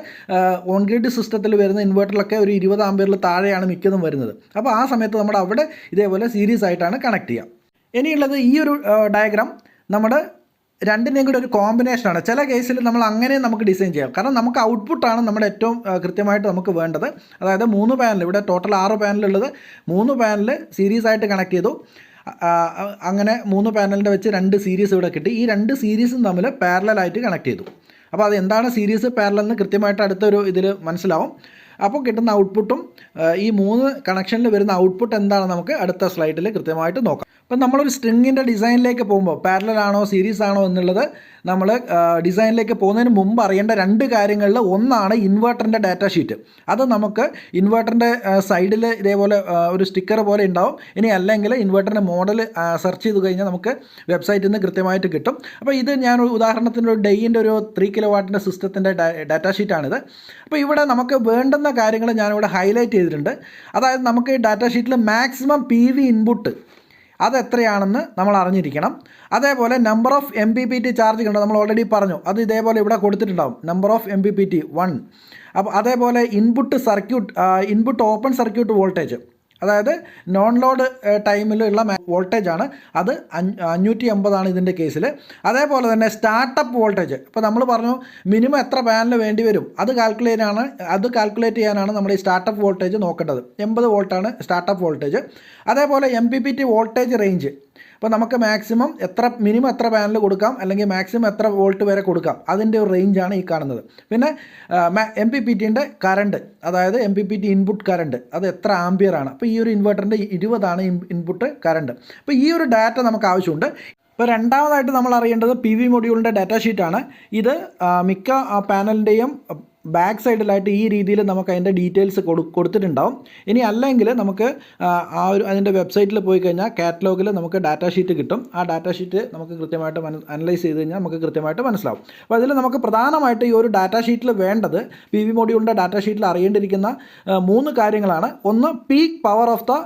ഓൺ ഗ്രിഡ് സിസ്റ്റത്തിൽ വരുന്ന ഇൻവേർട്ടറിലൊക്കെ ഒരു 20 ആംബിയറിൽ താഴെ മിക്കതും വരുന്നത്. അപ്പോൾ ആ സമയത്ത് നമ്മുടെ അവിടെ ഇതേപോലെ സീരീസ് ആയിട്ടാണ് കണക്ട് ചെയ്യുക. ഇനിയുള്ളത് ഈ ഒരു ഡയഗ്രാം നമ്മുടെ രണ്ടിനെയും കൂടെ ഒരു കോമ്പിനേഷനാണ്. ചില കേസിൽ നമ്മൾ അങ്ങനെ നമുക്ക് ഡിസൈൻ ചെയ്യാം. കാരണം നമുക്ക് ഔട്ട്പുട്ടാണ് നമ്മുടെ ഏറ്റവും കൃത്യമായിട്ട് നമുക്ക് വേണ്ടത്. അതായത് 3 പാനൽ, ഇവിടെ ടോട്ടൽ 6 പാനലുള്ളത്, 3 പാനൽ സീരീസ് ആയിട്ട് കണക്ട് ചെയ്തു. അങ്ങനെ 3 പാനലിൻ്റെ വെച്ച് 2 സീരീസ് ഇവിടെ കിട്ടി. ഈ 2 സീരീസും തമ്മിൽ പാരലലായിട്ട് കണക്ട് ചെയ്തു. അപ്പോൾ അത് എന്താണ് സീരീസ് പാരലൽ എന്ന് കൃത്യമായിട്ട് അടുത്തൊരു ഇതിൽ മനസ്സിലാവും. അപ്പോൾ കിട്ടുന്ന ഔട്ട്പുട്ടും ഈ 3 കണക്ഷനിൽ വരുന്ന ഔട്ട്പുട്ട് എന്താണ് നമുക്ക് അടുത്ത സ്ലൈഡിൽ കൃത്യമായിട്ട് നോക്കാം. അപ്പം നമ്മളൊരു സ്ട്രിങ്ങിൻ്റെ ഡിസൈനിലേക്ക് പോകുമ്പോൾ പാരലൽ ആണോ സീരീസ് ആണോ എന്നുള്ളത് നമ്മൾ ഡിസൈനിലേക്ക് പോകുന്നതിന് മുമ്പ് അറിയേണ്ട 2 കാര്യങ്ങളിൽ ഒന്നാണ് ഇൻവെർട്ടറിൻ്റെ ഡാറ്റ ഷീറ്റ്. അത് നമുക്ക് ഇൻവെർട്ടറിൻ്റെ സൈഡിൽ ഇതേപോലെ ഒരു സ്റ്റിക്കർ പോലെ ഉണ്ടാവും. ഇനി അല്ലെങ്കിൽ ഇൻവെർട്ടറിൻ്റെ മോഡൽ സെർച്ച് ചെയ്ത് കഴിഞ്ഞാൽ നമുക്ക് വെബ്സൈറ്റിൽ നിന്ന് കൃത്യമായിട്ട് കിട്ടും. അപ്പോൾ ഇത് ഞാൻ ഉദാഹരണത്തിന് ഒരു ഡെയിൻ്റെ ഒരു 3 കിലോവാട്ടിൻ്റെ സിസ്റ്റത്തിൻ്റെ ഡാറ്റ ഷീറ്റാണിത്. അപ്പോൾ ഇവിടെ നമുക്ക് വേണ്ടുന്ന കാര്യങ്ങൾ ഞാനിവിടെ ഹൈലൈറ്റ് ചെയ്തിട്ടുണ്ട്. അതായത് നമുക്ക് ഡാറ്റ ഷീറ്റിൽ മാക്സിമം PV ഇൻപുട്ട് അതെത്രയാണെന്ന് നമ്മൾ അറിഞ്ഞിരിക്കണം. അതേപോലെ നമ്പർ ഓഫ് MPPT ചാർജ് കണ്ടോ, നമ്മൾ ഓൾറെഡി പറഞ്ഞു, അത് ഇതേപോലെ ഇവിടെ കൊടുത്തിട്ടുണ്ടാവും, നമ്പർ ഓഫ് MPPT 1. അപ്പോൾ അതേപോലെ ഇൻപുട്ട് ഓപ്പൺ സർക്യൂട്ട് വോൾട്ടേജ്, അതായത് നോൺ ലോഡ് ടൈമിലുള്ള വോൾട്ടേജാണ്, അത് 580 ഇതിൻ്റെ കേസിൽ. അതേപോലെ തന്നെ സ്റ്റാർട്ടപ്പ് വോൾട്ടേജ്, ഇപ്പോൾ നമ്മൾ പറഞ്ഞു മിനിമം എത്ര പാനൽ വേണ്ടി വരും, അത് കാൽക്കുലേറ്റ് ചെയ്യാനാണ് നമ്മൾ ഈ സ്റ്റാർട്ടപ്പ് വോൾട്ടേജ് നോക്കേണ്ടത്. 80 വോൾട്ടാണ് സ്റ്റാർട്ടപ്പ് വോൾട്ടേജ്. അതേപോലെ MPPT വോൾട്ടേജ് റേഞ്ച്, അപ്പോൾ നമുക്ക് മിനിമം എത്ര പാനൽ കൊടുക്കാം, അല്ലെങ്കിൽ മാക്സിമം എത്ര വോൾട്ട് വരെ കൊടുക്കാം, അതിൻ്റെ ഒരു റേഞ്ചാണ് ഈ കാണുന്നത്. പിന്നെ MPPTൻ്റെ കറണ്ട്, അതായത് MPPT ഇൻപുട്ട് കറണ്ട്, അത് എത്ര ആംബിയർ ആണ്. അപ്പോൾ ഈ ഒരു ഇൻവെർട്ടറിൻ്റെ 20 ഇൻപുട്ട് കറണ്ട്. അപ്പോൾ ഈ ഒരു ഡാറ്റ നമുക്ക് ആവശ്യമുണ്ട്. ഇപ്പോൾ രണ്ടാമതായിട്ട് നമ്മൾ അറിയേണ്ടത് PV മൊഡ്യൂളിൻ്റെ ഡാറ്റ ഷീറ്റാണ്. ഇത് മിക്ക പാനലിൻ്റെയും ബാക്ക് സൈഡിലായിട്ട് ഈ രീതിയിൽ നമുക്ക് അതിൻ്റെ ഡീറ്റെയിൽസ് കൊടുത്തിട്ടുണ്ടാവും. ഇനി അല്ലെങ്കിൽ നമുക്ക് അതിൻ്റെ വെബ്സൈറ്റിൽ പോയി കഴിഞ്ഞാൽ കാറ്റലോഗിൽ നമുക്ക് ഡാറ്റ ഷീറ്റ് കിട്ടും. ആ ഡാറ്റ ഷീറ്റ് നമുക്ക് കൃത്യമായിട്ട് അനലൈസ് ചെയ്ത് കഴിഞ്ഞാൽ നമുക്ക് കൃത്യമായിട്ട് മനസ്സിലാവും. അപ്പോൾ അതിൽ നമുക്ക് പ്രധാനമായിട്ട് ഈ ഒരു ഡാറ്റ ഷീറ്റിൽ വേണ്ടത്, PV മൊഡ്യൂളിൻ്റെ ഡാറ്റ ഷീറ്റിൽ അറിയേണ്ടിയിരിക്കുന്ന 3 കാര്യങ്ങളാണ്. ഒന്ന്, peak power of the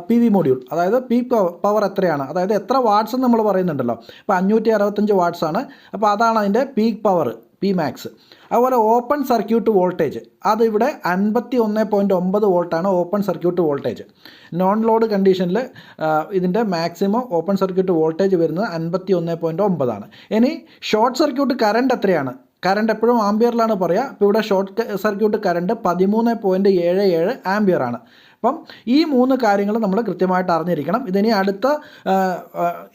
PV module, അതായത് പീക്ക് പവർ എത്രയാണ്, അതായത് എത്ര വാട്ട്സ് എന്ന് നമ്മൾ പറയുന്നുണ്ടല്ലോ. ഇപ്പോൾ 565 വാട്ട്സ് ആണ്. അപ്പോൾ അതാണ് അതിൻ്റെ പീക്ക് പവർ, Pmax. അതുപോലെ ഓപ്പൺ സർക്യൂട്ട് വോൾട്ടേജ്, അതിവിടെ 51.9 വോൾട്ടാണ് open circuit voltage. Non load കണ്ടീഷനിൽ ഇതിൻ്റെ മാക്സിമം ഓപ്പൺ സർക്യൂട്ട് വോൾട്ടേജ് വരുന്നത് 51.9 ആണ്. ഇനി ഷോർട്ട് സർക്യൂട്ട് കറണ്ട് എത്രയാണ്, കറണ്ട് എപ്പോഴും ആംബിയറിലാണ് പറയുക. ഇപ്പോൾ ഇവിടെ ഷോർട്ട് സർക്യൂട്ട് കറണ്ട് 13.77 ആംബിയർ ആണ്. അപ്പം ഈ 3 കാര്യങ്ങൾ നമ്മൾ കൃത്യമായിട്ട് അറിഞ്ഞിരിക്കണം. ഇതിനി അടുത്ത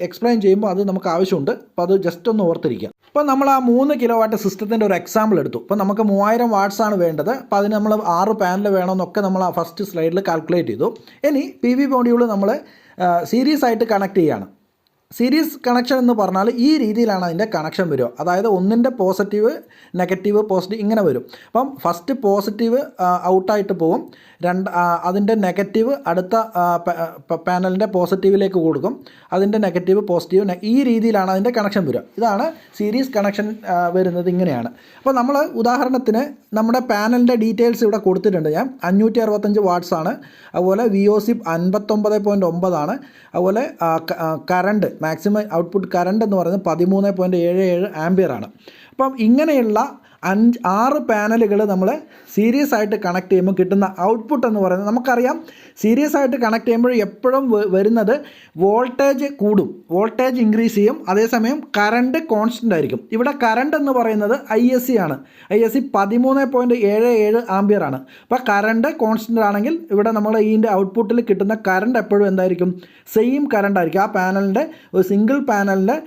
എക്സ്പ്ലെയിൻ ചെയ്യുമ്പോൾ അത് നമുക്ക് ആവശ്യമുണ്ട്. അപ്പോൾ അത് ജസ്റ്റ് ഒന്ന് ഓർത്തിരിക്കുക. അപ്പോൾ നമ്മൾ ആ 3 കിലോവാട്ട് സിസ്റ്റത്തിൻ്റെ ഒരു എക്സാമ്പിൾ എടുത്തു. അപ്പോൾ നമുക്ക് 3000 വാട്ട്സ് ആണ് വേണ്ടത്. അപ്പോൾ അതിന് നമ്മൾ 6 പാനൽ വേണമെന്നൊക്കെ നമ്മൾ ആ ഫസ്റ്റ് സ്ലൈഡിൽ കാൽക്കുലേറ്റ് ചെയ്തു. ഇനി PV മൊഡ്യൂൾ നമ്മൾ സീരീസ് ആയിട്ട് കണക്ട് ചെയ്യുകയാണ്. സീരീസ് കണക്ഷൻ എന്ന് പറഞ്ഞാൽ ഈ രീതിയിലാണ് അതിൻ്റെ കണക്ഷൻ വരിക. അതായത് ഒന്നിൻ്റെ പോസിറ്റീവ് നെഗറ്റീവ് പോസിറ്റീവ് ഇങ്ങനെ വരും. അപ്പം ഫസ്റ്റ് പോസിറ്റീവ് ഔട്ടായിട്ട് പോകും, അതിൻ്റെ നെഗറ്റീവ് അടുത്ത പാനലിൻ്റെ പോസിറ്റീവിലേക്ക് കൊടുക്കും, അതിൻ്റെ നെഗറ്റീവ് പോസിറ്റീവ്, ഈ രീതിയിലാണ് അതിൻ്റെ കണക്ഷൻ വരിക. ഇതാണ് സീരീസ് കണക്ഷൻ വരുന്നത്, ഇങ്ങനെയാണ്. അപ്പോൾ നമ്മൾ ഉദാഹരണത്തിന് നമ്മുടെ പാനലിൻ്റെ ഡീറ്റെയിൽസ് ഇവിടെ കൊടുത്തിട്ടുണ്ട്. ഞാൻ 565 വാട്ട്സ് ആണ്, അതുപോലെ VOC 59.9 ആണ്, അതുപോലെ കറണ്ട് മാക്സിമം ഔട്ട്പുട്ട് കറണ്ട് എന്ന് പറയുന്നത് 13.77 ആംപിയർ ആണ്. അപ്പം ഇങ്ങനെയുള്ള 6 പാനലുകൾ നമ്മൾ സീരീസ് ആയിട്ട് കണക്ട് ചെയ്യുമ്പോൾ കിട്ടുന്ന ഔട്ട്പുട്ട് എന്ന് പറയുന്നത്, നമുക്കറിയാം സീരീസ് ആയിട്ട് കണക്ട് ചെയ്യുമ്പോൾ എപ്പോഴും വരുന്നത് വോൾട്ടേജ് കൂടും, വോൾട്ടേജ് ഇൻക്രീസ് ചെയ്യും, അതേസമയം കറണ്ട് കോൺസ്റ്റൻ്റ് ആയിരിക്കും. ഇവിടെ കറണ്ട് എന്ന് പറയുന്നത് ISC ആണ്, ISC 13.77 ആംപിയർ ആണ്. അപ്പോൾ കറണ്ട് കോൺസ്റ്റൻ്റ് ആണെങ്കിൽ ഇവിടെ നമ്മൾ ഇതിൻ്റെ ഔട്ട്പുട്ടിൽ കിട്ടുന്ന കറണ്ട് എപ്പോഴും എന്തായിരിക്കും, സെയിം കറണ്ട് ആയിരിക്കും. ആ പാനലിൻ്റെ ഒരു സിംഗിൾ പാനലിൻ്റെ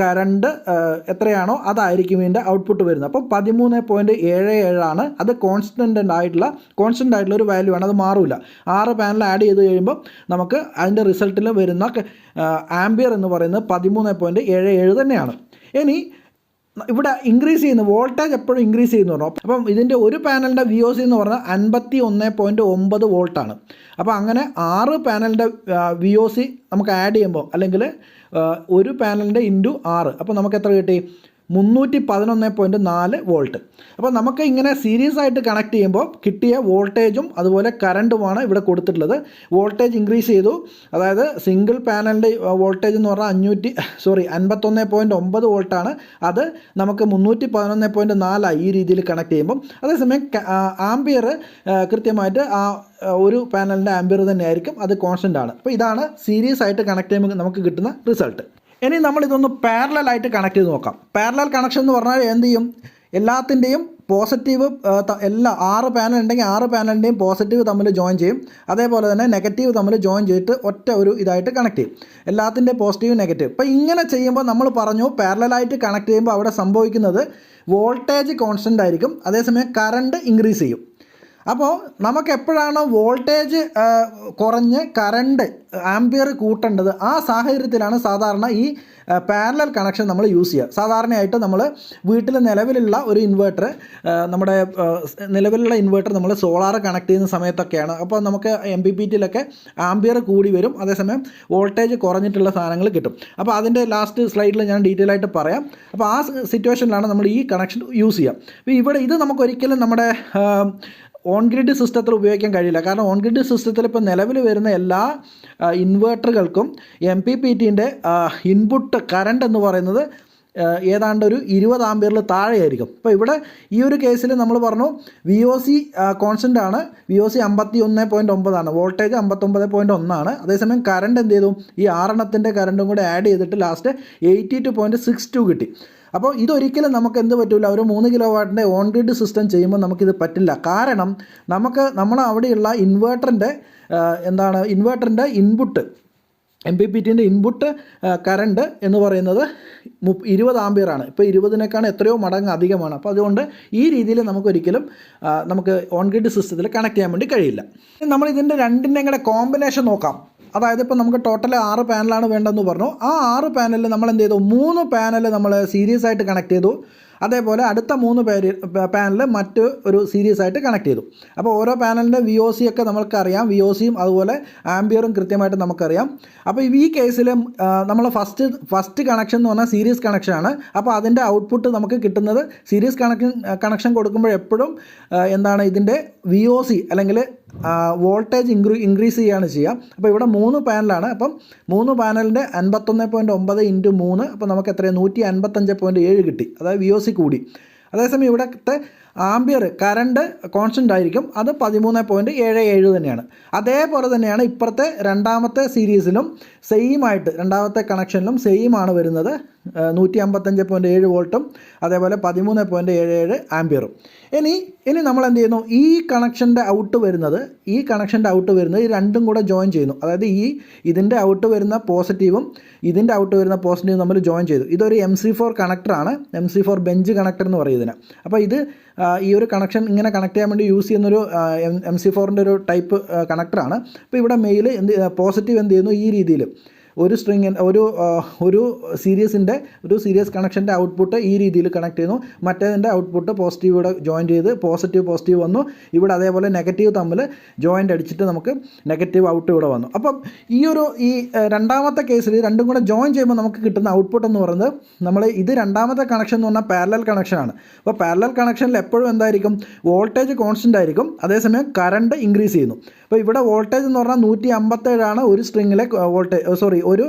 കറണ്ട് എത്രയാണോ അതായിരിക്കും ഇതിൻ്റെ ഔട്ട്പുട്ട് വരുന്നത്. അപ്പോൾ 13.77 ആണ്. അത് കോൺസ്റ്റൻ്റ് ആയിട്ടുള്ള ഒരു വാല്യൂ ആണ്, അത് മാറില്ല. 6 പാനൽ ആഡ് ചെയ്ത് കഴിയുമ്പോൾ നമുക്ക് അതിൻ്റെ റിസൾട്ടിൽ വരുന്ന ആംപിയർ എന്ന് പറയുന്നത് 13.77 തന്നെയാണ്. ഇനി ഇവിടെ ഇൻക്രീസ് ചെയ്യുന്ന വോൾട്ടേജ് എപ്പോഴും ഇൻക്രീസ് ചെയ്യുന്നു പറഞ്ഞു. അപ്പം ഇതിൻ്റെ ഒരു പാനലിൻ്റെ VOC എന്ന് പറഞ്ഞാൽ 51.9 വോൾട്ടാണ്. അപ്പോൾ അങ്ങനെ 6 പാനലിൻ്റെ VOC നമുക്ക് ആഡ് ചെയ്യുമ്പോൾ, അല്ലെങ്കിൽ ഒരു പാനലിൻ്റെ ഇൻറ്റു 6, അപ്പോൾ നമുക്ക് എത്ര കിട്ടി, 311.4 വോൾട്ട്. അപ്പോൾ നമുക്ക് ഇങ്ങനെ സീരീസ് ആയിട്ട് കണക്ട് ചെയ്യുമ്പോൾ കിട്ടിയ വോൾട്ടേജും അതുപോലെ കറണ്ടുമാണ് ഇവിടെ കൊടുത്തിട്ടുള്ളത്. വോൾട്ടേജ് ഇൻക്രീസ് ചെയ്തു, അതായത് സിംഗിൾ പാനലിൻ്റെ വോൾട്ടേജ് എന്ന് പറഞ്ഞാൽ 51.9 വോൾട്ടാണ്, അത് നമുക്ക് 311.4 ഈ രീതിയിൽ കണക്ട് ചെയ്യുമ്പം. അതേസമയം ആംപിയർ കൃത്യമായിട്ട് ആ ഒരു പാനലിൻ്റെ ആംപിയർ തന്നെയായിരിക്കും, അത് കോൺസ്റ്റൻ്റ് ആണ്. അപ്പോൾ ഇതാണ് സീരീസ് ആയിട്ട് കണക്ട് ചെയ്യുമ്പോൾ നമുക്ക് കിട്ടുന്ന റിസൾട്ട്. ഇനി നമ്മളിതൊന്ന് പാരലലായിട്ട് കണക്ട് ചെയ്ത് നോക്കാം. പാരലൽ കണക്ഷൻ എന്ന് പറഞ്ഞാൽ എന്ത് ചെയ്യും, എല്ലാത്തിൻ്റെയും പോസിറ്റീവ്, എല്ലാ 6 പാനൽ ഉണ്ടെങ്കിൽ 6 പാനലിൻ്റെയും പോസിറ്റീവ് തമ്മിൽ ജോയിൻ ചെയ്യും, അതേപോലെ തന്നെ നെഗറ്റീവ് തമ്മിൽ ജോയിൻ ചെയ്തിട്ട് ഒറ്റ ഒരു ഇതായിട്ട് കണക്ട് ചെയ്യും, എല്ലാത്തിൻ്റെ പോസിറ്റീവ് നെഗറ്റീവ്. അപ്പോൾ ഇങ്ങനെ ചെയ്യുമ്പോൾ നമ്മൾ പറഞ്ഞു പാരലലായിട്ട് കണക്ട് ചെയ്യുമ്പോൾ അവിടെ സംഭവിക്കുന്നത് വോൾട്ടേജ് കോൺസ്റ്റൻ്റ് ആയിരിക്കും, അതേസമയം കറണ്ട് ഇൻക്രീസ് ചെയ്യും. അപ്പോൾ നമുക്ക് എപ്പോഴാണ് വോൾട്ടേജ് കുറഞ്ഞ് കറണ്ട് ആംപിയർ കൂട്ടേണ്ടത്, ആ സാഹചര്യത്തിലാണ് സാധാരണ ഈ പാരലൽ കണക്ഷൻ നമ്മൾ യൂസ് ചെയ്യുക. സാധാരണയായിട്ട് നമ്മൾ വീട്ടിൽ നിലവിലുള്ള ഒരു ഇൻവേർട്ടർ, നമ്മുടെ നിലവിലുള്ള ഇൻവേർട്ടർ നമ്മൾ സോളാർ കണക്ട് ചെയ്യുന്ന സമയത്തൊക്കെയാണ്. അപ്പോൾ നമുക്ക് MPPTയിലൊക്കെ ആംപിയർ കൂടി വരും, അതേസമയം വോൾട്ടേജ് കുറഞ്ഞിട്ടുള്ള സാധനങ്ങൾ കിട്ടും. അപ്പോൾ അതിൻ്റെ ലാസ്റ്റ് സ്ലൈഡിൽ ഞാൻ ഡീറ്റെയിൽ ആയിട്ട് പറയാം. അപ്പോൾ ആ സിറ്റുവേഷനിലാണ് നമ്മൾ ഈ കണക്ഷൻ യൂസ് ചെയ്യുക. അപ്പോൾ ഇവിടെ ഇത് നമുക്കൊരിക്കലും നമ്മുടെ ഓൺ ഗ്രിഡ് സിസ്റ്റത്തിൽ ഉപയോഗിക്കാൻ കഴിയില്ല. കാരണം ഓൺ ഗ്രിഡ് സിസ്റ്റത്തിൽ ഇപ്പോൾ നിലവിൽ വരുന്ന എല്ലാ ഇൻവേർട്ടറുകൾക്കും MPPTൻ്റെ ഇൻപുട്ട് കറണ്ട് എന്ന് പറയുന്നത് ഏതാണ്ട് ഒരു 20 ആംപിയറിൽ താഴെയായിരിക്കും. അപ്പോൾ ഇവിടെ ഈ ഒരു കേസിൽ നമ്മൾ പറഞ്ഞു VOC കോൺസ്റ്റൻ്റ് ആണ്, VOC 51.9 ആണ്, വോൾട്ടേജ് 59.1 ആണ്. അതേസമയം കറണ്ട് എന്ത് ചെയ്തു, ഈ 6 കറണ്ടും കൂടെ ആഡ് ചെയ്തിട്ട് ലാസ്റ്റ് 82.62 കിട്ടി. അപ്പോൾ ഇതൊരിക്കലും നമുക്ക് എന്ത് പറ്റില്ല, ഒരു 3 കിലോ വാട്ടിൻ്റെ ഓൺ ഗ്രിഡ് സിസ്റ്റം ചെയ്യുമ്പോൾ നമുക്കിത് പറ്റില്ല. കാരണം നമ്മൾ അവിടെയുള്ള ഇൻവേർട്ടറിൻ്റെ ഇൻപുട്ട്, MPPTൻ്റെ ഇൻപുട്ട് കറണ്ട് എന്ന് പറയുന്നത് 20 ആംപിയറാണ്. ഇപ്പോൾ 20-നേക്കാൾ എത്രയോ മടങ്ങ് അധികമാണ്. അപ്പോൾ അതുകൊണ്ട് ഈ രീതിയിൽ നമുക്കൊരിക്കലും നമുക്ക് ഓൺ ഗ്രിഡ് സിസ്റ്റത്തിൽ കണക്ട് ചെയ്യാൻ വേണ്ടി കഴിയില്ല. നമ്മൾ ഇതിൻ്റെ രണ്ടിൻ്റെയും കൂടെ കോമ്പിനേഷൻ നോക്കാം. അതായത് ഇപ്പോൾ നമുക്ക് ടോട്ടൽ 6 പാനലാണ് വേണ്ടതെന്ന് പറഞ്ഞു. ആ 6 പാനലിൽ നമ്മൾ എന്ത് ചെയ്തു, 3 പാനൽ നമ്മൾ സീരീസ് ആയിട്ട് കണക്ട് ചെയ്തു, അതേപോലെ അടുത്ത 3 പാനൽ മറ്റ് ഒരു സീരീസ് ആയിട്ട് കണക്ട് ചെയ്തു. അപ്പോൾ ഓരോ പാനലിൻ്റെ VOC ഒക്കെ നമുക്കറിയാം, VOCയും അതുപോലെ ആംപിയറും കൃത്യമായിട്ട് നമുക്കറിയാം. അപ്പോൾ ഈ കേസിൽ നമ്മൾ ഫസ്റ്റ് കണക്ഷൻ എന്ന് പറഞ്ഞാൽ സീരീസ് കണക്ഷനാണ്. അപ്പോൾ അതിൻ്റെ ഔട്ട്പുട്ട് നമുക്ക് കിട്ടുന്നത് സീരീസ് കണക്ഷൻ കൊടുക്കുമ്പോൾ എപ്പോഴും ഇതിൻ്റെ VOC അല്ലെങ്കിൽ വോൾട്ടേജ് ഇൻക്രീസ് ചെയ്യുകയാണ് ചെയ്യുക. അപ്പോൾ ഇവിടെ 3 പാനലാണ്. അപ്പം 3 പാനലിൻ്റെ 51.9 ഇൻറ്റു 3, അപ്പോൾ നമുക്ക് എത്രയാണ് 155.7 കിട്ടി, അതായത് VOC കൂടി. അതേസമയം ഇവിടുത്തെ ആംപിയർ കറണ്ട് കോൺസ്റ്റൻ്റ് ആയിരിക്കും, അത് 13.77 തന്നെയാണ്. അതേപോലെ തന്നെയാണ് ഇപ്പുറത്തെ രണ്ടാമത്തെ സീരീസിലും സെയിമായിട്ട്, രണ്ടാമത്തെ കണക്ഷനിലും സെയിം ആണ് വരുന്നത്, 155.7 വോൾട്ടും അതേപോലെ 13.77 ആംപിയറും. ഇനി നമ്മൾ എന്ത് ചെയ്യുന്നു, ഈ കണക്ഷൻ്റെ ഔട്ട് വരുന്നത് ഈ രണ്ടും കൂടെ ജോയിൻ ചെയ്യുന്നു. അതായത് ഇതിൻ്റെ ഔട്ട് വരുന്ന പോസിറ്റീവും ഇതിൻ്റെ ഔട്ട് വരുന്ന പോസിറ്റീവും തമ്മിൽ ജോയിൻ ചെയ്തു. ഇതൊരു MC4 കണക്ടറാണ്, MC4 ബെഞ്ച് കണക്ടർ എന്ന് പറയും ഇതിന്. അപ്പോൾ ഇത് ഈ ഒരു കണക്ഷൻ ഇങ്ങനെ കണക്ട് ചെയ്യാൻ വേണ്ടി യൂസ് ചെയ്യുന്നൊരു MC4ൻ്റെ ഒരു ടൈപ്പ് കണക്ടറാണ്. അപ്പോൾ ഇവിടെ മെയിൽ പോസിറ്റീവ് എന്ത് ചെയ്യുന്നു, ഈ രീതിയിൽ ഒരു സീരീസ് കണക്ഷൻ്റെ ഔട്ട്പുട്ട് ഈ രീതിയിൽ കണക്ട് ചെയ്യുന്നു, മറ്റേതിൻ്റെ ഔട്ട്പുട്ട് പോസിറ്റീവ് ഇവിടെ ജോയിൻ ചെയ്ത് പോസിറ്റീവ് വന്നു, ഇവിടെ അതേപോലെ നെഗറ്റീവ് തമ്മിൽ ജോയിൻ്റ് അടിച്ചിട്ട് നമുക്ക് നെഗറ്റീവ് ഔട്ട് ഇവിടെ വന്നു. അപ്പം ഈ രണ്ടാമത്തെ കേസിൽ രണ്ടും കൂടെ ജോയിൻ ചെയ്യുമ്പോൾ നമുക്ക് കിട്ടുന്ന ഔട്ട്പുട്ട് എന്ന് പറയുന്നത് ഇത് രണ്ടാമത്തെ കണക്ഷൻ എന്ന് പറഞ്ഞാൽ പാരലൽ കണക്ഷനാണ്. അപ്പോൾ പാരലൽ കണക്ഷനിൽ എപ്പോഴും എന്തായിരിക്കും, വോൾട്ടേജ് കോൺസ്റ്റൻ്റ് ആയിരിക്കും, അതേസമയം കറണ്ട് ഇൻക്രീസ് ചെയ്യുന്നു. അപ്പോൾ ഇവിടെ വോൾട്ടേജ് എന്ന് പറഞ്ഞാൽ 157 ഒരു സ്ട്രിങ്ങിലെ ഒരു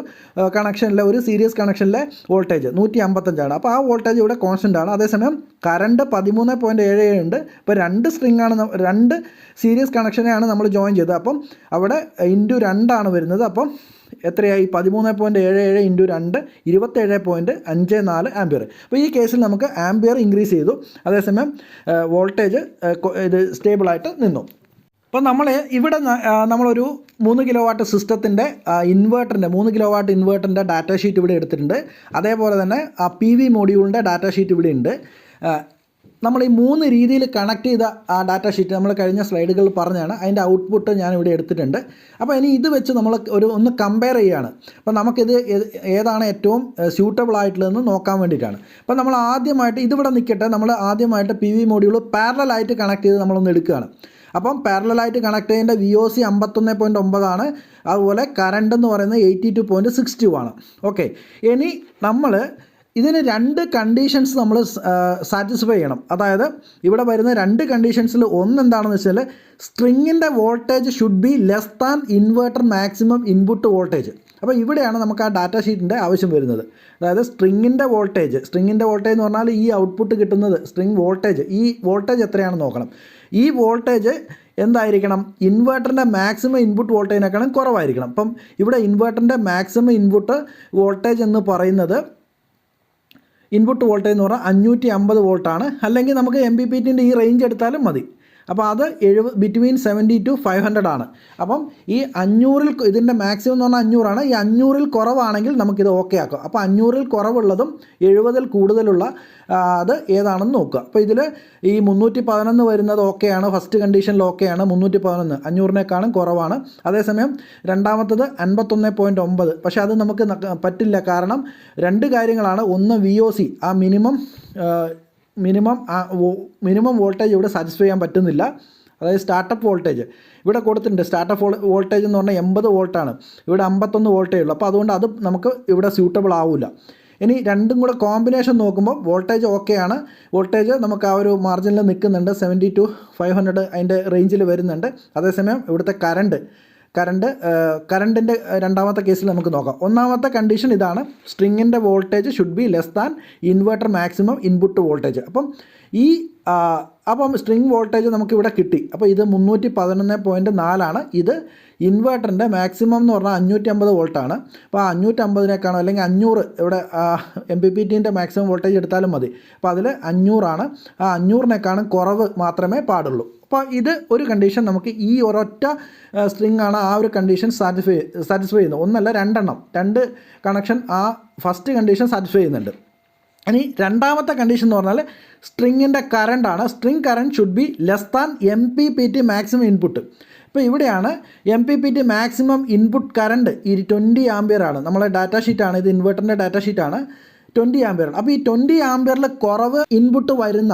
കണക്ഷനിലെ ഒരു സീരീസ് കണക്ഷനിലെ വോൾട്ടേജ് 155. അപ്പോൾ ആ വോൾട്ടേജ് ഇവിടെ കോൺസ്റ്റൻ്റ് ആണ്. അതേസമയം കറണ്ട് 13.77 ഉണ്ട്. ഇപ്പോൾ രണ്ട് സീരീസ് കണക്ഷനെയാണ് നമ്മൾ ജോയിൻ ചെയ്തത്. അപ്പം അവിടെ ഇൻറ്റു 2 വരുന്നത്. അപ്പം എത്രയായി, 13.77 ഇൻറ്റു 2 27.54 ആംപിയർ. അപ്പോൾ ഈ കേസിൽ നമുക്ക് ആംപിയർ ഇൻക്രീസ് ചെയ്തു, അതേസമയം വോൾട്ടേജ് ഇത് സ്റ്റേബിളായിട്ട് നിന്നു. അപ്പോൾ നമ്മളൊരു 3 കിലോ വാട്ട് സിസ്റ്റത്തിൻ്റെ 3 കിലോ വാട്ട് ഇൻവേർട്ടറിൻ്റെ ഡാറ്റ ഷീറ്റ് ഇവിടെ എടുത്തിട്ടുണ്ട്. അതേപോലെ തന്നെ PV മൊഡ്യൂളിൻ്റെ ഡാറ്റ ഷീറ്റ് ഇവിടെ ഉണ്ട്. നമ്മൾ ഈ 3 രീതിയിൽ കണക്ട് ചെയ്ത ആ ഡാറ്റ ഷീറ്റ് നമ്മൾ കഴിഞ്ഞ സ്ലൈഡുകളിൽ പറഞ്ഞാണ്, അതിൻ്റെ ഔട്ട്പുട്ട് ഞാനിവിടെ എടുത്തിട്ടുണ്ട്. അപ്പോൾ ഇനി ഇത് വെച്ച് നമ്മൾ ഒന്ന് കമ്പയർ ചെയ്യുകയാണ്. അപ്പോൾ നമുക്കിത് ഏതാണ് ഏറ്റവും സ്യൂട്ടബിൾ ആയിട്ടുള്ളതെന്ന് നോക്കാൻ വേണ്ടിയിട്ടാണ്. അപ്പോൾ നമ്മൾ ആദ്യമായിട്ട് ഇതിവിടെ നിൽക്കട്ടെ, നമ്മൾ ആദ്യമായിട്ട് PV മൊഡ്യൂൾ പാരലലായിട്ട് കണക്ട് ചെയ്ത് നമ്മളൊന്ന് എടുക്കുകയാണ്. അപ്പം പാരലലായിട്ട് കണക്ട് ചെയ്യേണ്ട VOC 51.9 ആണ്. അതുപോലെ കറണ്ട് എന്ന് പറയുന്നത് 82.62 ആണ്. ഓക്കെ, ഇനി നമ്മൾ ഇതിന് 2 കണ്ടീഷൻസ് നമ്മൾ സാറ്റിസ്ഫൈ ചെയ്യണം. അതായത് ഇവിടെ വരുന്ന 2 കണ്ടീഷൻസിൽ ഒന്ന് എന്താണെന്ന് വെച്ചാൽ, സ്ട്രിങ്ങിൻ്റെ voltage should be less than inverter maximum input voltage. അപ്പോൾ ഇവിടെയാണ് നമുക്ക് ആ ഡാറ്റ ഷീറ്റിൻ്റെ ആവശ്യം വരുന്നത്. അതായത് സ്ട്രിങ്ങിൻ്റെ വോൾട്ടേജ് എന്ന് പറഞ്ഞാൽ ഈ ഔട്ട്പുട്ട് കിട്ടുന്നത് സ്ട്രിങ് വോൾട്ടേജ്, ഈ വോൾട്ടേജ് എത്രയാണെന്ന് നോക്കണം. ഈ വോൾട്ടേജ് എന്തായിരിക്കണം, ഇൻവേർട്ടറിൻ്റെ മാക്സിമം ഇൻപുട്ട് വോൾട്ടേജിനേക്കാളും കുറവായിരിക്കണം. അപ്പം ഇവിടെ ഇൻവേർട്ടറിൻ്റെ മാക്സിമം ഇൻപുട്ട് വോൾട്ടേജ് എന്ന് പറയുന്നത്, ഇൻപുട്ട് വോൾട്ടേജ് എന്ന് പറഞ്ഞാൽ 550 വോൾട്ടാണ്. അല്ലെങ്കിൽ നമുക്ക് MPPTൻ്റെ ഈ റേഞ്ച് എടുത്താലും മതി. അപ്പോൾ അത് ബിറ്റ്വീൻ 70 to 500 ആണ്. അപ്പം ഈ 500-ൽ ഇതിൻ്റെ മാക്സിമം എന്ന് പറഞ്ഞാൽ 500 ആണ്. ഈ 500-ൽ കുറവാണെങ്കിൽ നമുക്കിത് ഓക്കെ ആക്കാം. അപ്പോൾ 500-ൽ കുറവുള്ളതും 70-ൽ കൂടുതലുള്ള അത് ഏതാണെന്ന് നോക്കുക. അപ്പോൾ ഇതിൽ ഈ 311 വരുന്നത് ഓക്കെയാണ്, ഫസ്റ്റ് കണ്ടീഷനിൽ ഓക്കെയാണ്. 311 500-നേക്കാളും കുറവാണ്. അതേസമയം രണ്ടാമത്തത് 51.9. പക്ഷേ അത് നമുക്ക് പറ്റില്ല. കാരണം 2 കാര്യങ്ങളാണ്. ഒന്ന് VOC, ആ മിനിമം വോൾട്ടേജ് ഇവിടെ സാറ്റിസ്ഫൈ ചെയ്യാൻ പറ്റുന്നില്ല. അതായത് സ്റ്റാർട്ടപ്പ് വോൾട്ടേജ് ഇവിടെ കൊടുത്തിട്ടുണ്ട്. സ്റ്റാർട്ടപ്പ് വോൾട്ടേജ് എന്ന് പറഞ്ഞാൽ 80 വോൾട്ടാണ്, ഇവിടെ 51 വോൾട്ടേ ഉള്ളൂ. അപ്പോൾ അതുകൊണ്ട് അത് നമുക്ക് ഇവിടെ സ്യൂട്ടബിൾ ആവില്ല. ഇനി രണ്ടും കൂടെ കോമ്പിനേഷൻ നോക്കുമ്പോൾ വോൾട്ടേജ് ഓക്കെയാണ്. വോൾട്ടേജ് നമുക്ക് ആ ഒരു മാർജിനിൽ നിൽക്കുന്നുണ്ട്, 70 to 500 അതിൻ്റെ റേഞ്ചിൽ വരുന്നുണ്ട്. അതേസമയം ഇവിടുത്തെ കറണ്ടിൻ്റെ രണ്ടാമത്തെ കേസിൽ നമുക്ക് നോക്കാം. ഒന്നാമത്തെ കണ്ടീഷൻ ഇതാണ്, സ്ട്രിങ്ങിൻ്റെ voltage should be less than inverter maximum input voltage. അപ്പം സ്ട്രിങ് വോൾട്ടേജ് നമുക്കിവിടെ കിട്ടി. അപ്പോൾ ഇത് 311.4 ആണ്. ഇത് ഇൻവേർട്ടറിൻ്റെ മാക്സിമം എന്ന് പറഞ്ഞാൽ 550 വോൾട്ടാണ്. അപ്പോൾ 550-നേക്കാണോ അല്ലെങ്കിൽ 500, ഇവിടെ MPPTൻ്റെ മാക്സിമം വോൾട്ടേജ് എടുത്താലും മതി. അപ്പോൾ അതിൽ 500 ആണ്. ആ 500-നേക്കാളും കുറവ് മാത്രമേ പാടുള്ളൂ. അപ്പോൾ ഇത് ഒരു കണ്ടീഷൻ, നമുക്ക് ഈ ഒരൊറ്റ സ്ട്രിങ് ആണ് ആ ഒരു കണ്ടീഷൻ സാറ്റിസ്ഫൈ ചെയ്യുന്നത്. ഒന്നല്ല, 2 കണക്ഷൻ ആ ഫസ്റ്റ് കണ്ടീഷൻ സാറ്റിസ്ഫൈ ചെയ്യുന്നുണ്ട്. ഇനി രണ്ടാമത്തെ കണ്ടീഷൻ എന്ന് പറഞ്ഞാൽ സ്ട്രിങ്ങിൻ്റെ കറണ്ടാണ്. String current should be less than MPPT maximum input. ഇപ്പോൾ ഇവിടെയാണ് MPPT maximum input current 20 ampere ആണ്. നമ്മളെ ഡാറ്റ ഷീറ്റാണ് ഇത്, ഇൻവെർട്ടറിൻ്റെ ഡാറ്റ ഷീറ്റാണ്, 20 ആംപിയർ. അപ്പോൾ ഈ 20 ആംപിയറിൽ കുറവ് ഇൻപുട്ട് വരുന്ന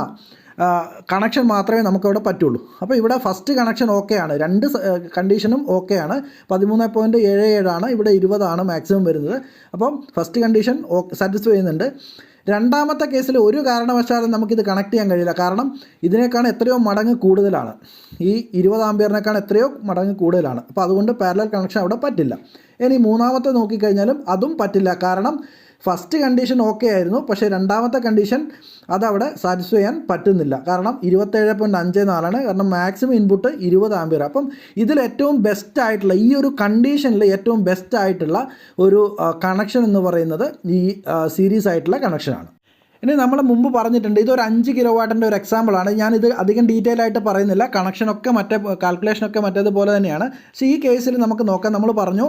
കണക്ഷൻ മാത്രമേ നമുക്കവിടെ പറ്റുള്ളൂ. അപ്പോൾ ഇവിടെ ഫസ്റ്റ് കണക്ഷൻ ഓക്കെയാണ്, 2 കണ്ടീഷനും ഓക്കെയാണ്. 13.77 ആണ്, ഇവിടെ 20 ആണ് മാക്സിമം വരുന്നത്. അപ്പം ഫസ്റ്റ് കണ്ടീഷൻ സാറ്റിസ്ഫൈ ചെയ്യുന്നുണ്ട്. രണ്ടാമത്തെ കേസിൽ ഒരു കാരണവശാലും നമുക്കിത് കണക്ട് ചെയ്യാൻ കഴിയില്ല. കാരണം ഇതിനേക്കാൾ എത്രയോ മടങ്ങ് കൂടുതലാണ്, ഈ 20 ആംപിയറിനേക്കാൾ എത്രയോ മടങ്ങ് കൂടുതലാണ്. അപ്പോൾ അതുകൊണ്ട് പാരലൽ കണക്ഷൻ അവിടെ പറ്റില്ല. ഇനി മൂന്നാമത്തെ നോക്കിക്കഴിഞ്ഞാലും അതും പറ്റില്ല. കാരണം ഫസ്റ്റ് കണ്ടീഷൻ ഓക്കെ ആയിരുന്നു, പക്ഷേ രണ്ടാമത്തെ കണ്ടീഷൻ അതവിടെ സാറ്റിസ്ഫൈ ചെയ്യാൻ പറ്റുന്നില്ല. കാരണം 27.54 കാരണം മാക്സിമം ഇൻപുട്ട് 20 ആംപിയർ. അപ്പം ഇതിൽ ഏറ്റവും ബെസ്റ്റ് ആയിട്ടുള്ള, ഈ ഒരു കണ്ടീഷനിൽ ഏറ്റവും ബെസ്റ്റ് ആയിട്ടുള്ള ഒരു കണക്ഷൻ എന്ന് പറയുന്നത് ഈ സീരീസ് ആയിട്ടുള്ള കണക്ഷനാണ്. ഇനി നമ്മൾ മുമ്പ് പറഞ്ഞിട്ടുണ്ട്, ഇതൊരു 5 കിലോ വാട്ടിൻ്റെ ഒരു എക്സാമ്പിളാണ്. ഞാനിത് അധികം ഡീറ്റെയിൽ ആയിട്ട് പറയുന്നില്ല. കാൽക്കുലേഷനൊക്കെ മറ്റേതുപോലെ തന്നെയാണ്. പക്ഷേ ഈ കേസിൽ നമുക്ക് നോക്കാം. നമ്മൾ പറഞ്ഞു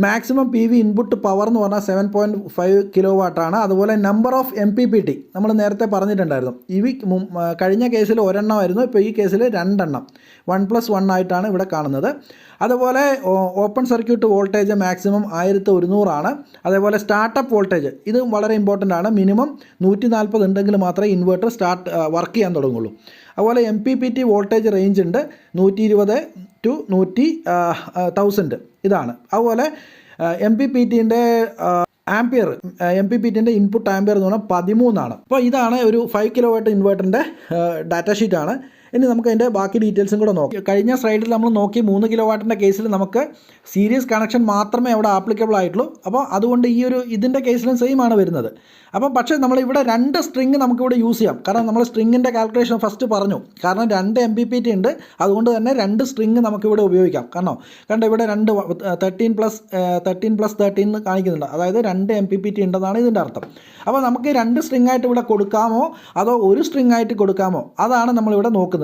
maximum P V input power എന്ന് പറഞ്ഞാൽ 7.5 കിലോ വാട്ടാണ്. അതുപോലെ നമ്പർ ഓഫ് MPPT നമ്മൾ നേരത്തെ പറഞ്ഞിട്ടുണ്ടായിരുന്നു. കഴിഞ്ഞ കേസിൽ ഒരെണ്ണമായിരുന്നു, ഇപ്പോൾ ഈ കേസിൽ 2 എണ്ണം 1+1 ആയിട്ടാണ് ഇവിടെ കാണുന്നത്. അതുപോലെ ഓപ്പൺ സർക്യൂട്ട് വോൾട്ടേജ് മാക്സിമം 1100 ആണ്. അതേപോലെ സ്റ്റാർട്ടപ്പ് വോൾട്ടേജ് ഇത് വളരെ ഇമ്പോർട്ടൻ്റ് ആണ്. മിനിമം 140 ഉണ്ടെങ്കിൽ മാത്രമേ ഇൻവെർട്ടർ വർക്ക് ചെയ്യാൻ തുടങ്ങുള്ളൂ. അതുപോലെ MPPT വോൾട്ടേജ് റേഞ്ച് ഉണ്ട് 120 to 1000 ഇതാണ്. അതുപോലെ MPPTൻ്റെ ഇൻപുട്ട് ആംപിയർ എന്ന് പറഞ്ഞാൽ 13 ആണ്. അപ്പോൾ ഇതാണ് ഒരു 5 കിലോ വാട്ട് ഇൻവെർട്ടറിൻ്റെ ഡാറ്റ ഷീറ്റാണ്. ഇനി നമുക്ക് അതിൻ്റെ ബാക്കി ഡീറ്റെയിൽസും കൂടെ നോക്കി. കഴിഞ്ഞ സ്ലൈഡിൽ നമ്മൾ നോക്കി 3 കിലോ വാട്ടിൻ്റെ കേസിൽ നമുക്ക് സീരീസ് കണക്ഷൻ മാത്രമേ അവിടെ ആപ്ലിക്കബിൾ ആയിട്ടുള്ളൂ. അപ്പോൾ അതുകൊണ്ട് ഇതിൻ്റെ കേസിലും സെയിം ആണ് വരുന്നത്. അപ്പം പക്ഷേ നമ്മളിവിടെ 2 സ്ട്രിങ് നമുക്കിവിടെ യൂസ് ചെയ്യാം. കാരണം നമ്മൾ സ്ട്രിങ്ങിൻ്റെ കാൽക്കുലേഷൻ ഫസ്റ്റ് പറഞ്ഞു. കാരണം 2 MPPT ഉണ്ട്, അതുകൊണ്ട് തന്നെ 2 സ്ട്രിങ് നമുക്കിവിടെ ഉപയോഗിക്കാം. കാരണം ഇവിടെ 13+13 എന്ന് കാണിക്കുന്നുണ്ട്. അതായത് 2 MPPT ഉണ്ടെന്നാണ് ഇതിൻ്റെ അർത്ഥം. അപ്പോൾ നമുക്ക് 2 സ്ട്രിങ് ആയിട്ട് ഇവിടെ കൊടുക്കാമോ അതോ ഒരു സ്ട്രിങ് ആയിട്ട് കൊടുക്കാമോ, അതാണ് നമ്മളിവിടെ നോക്കുന്നത്.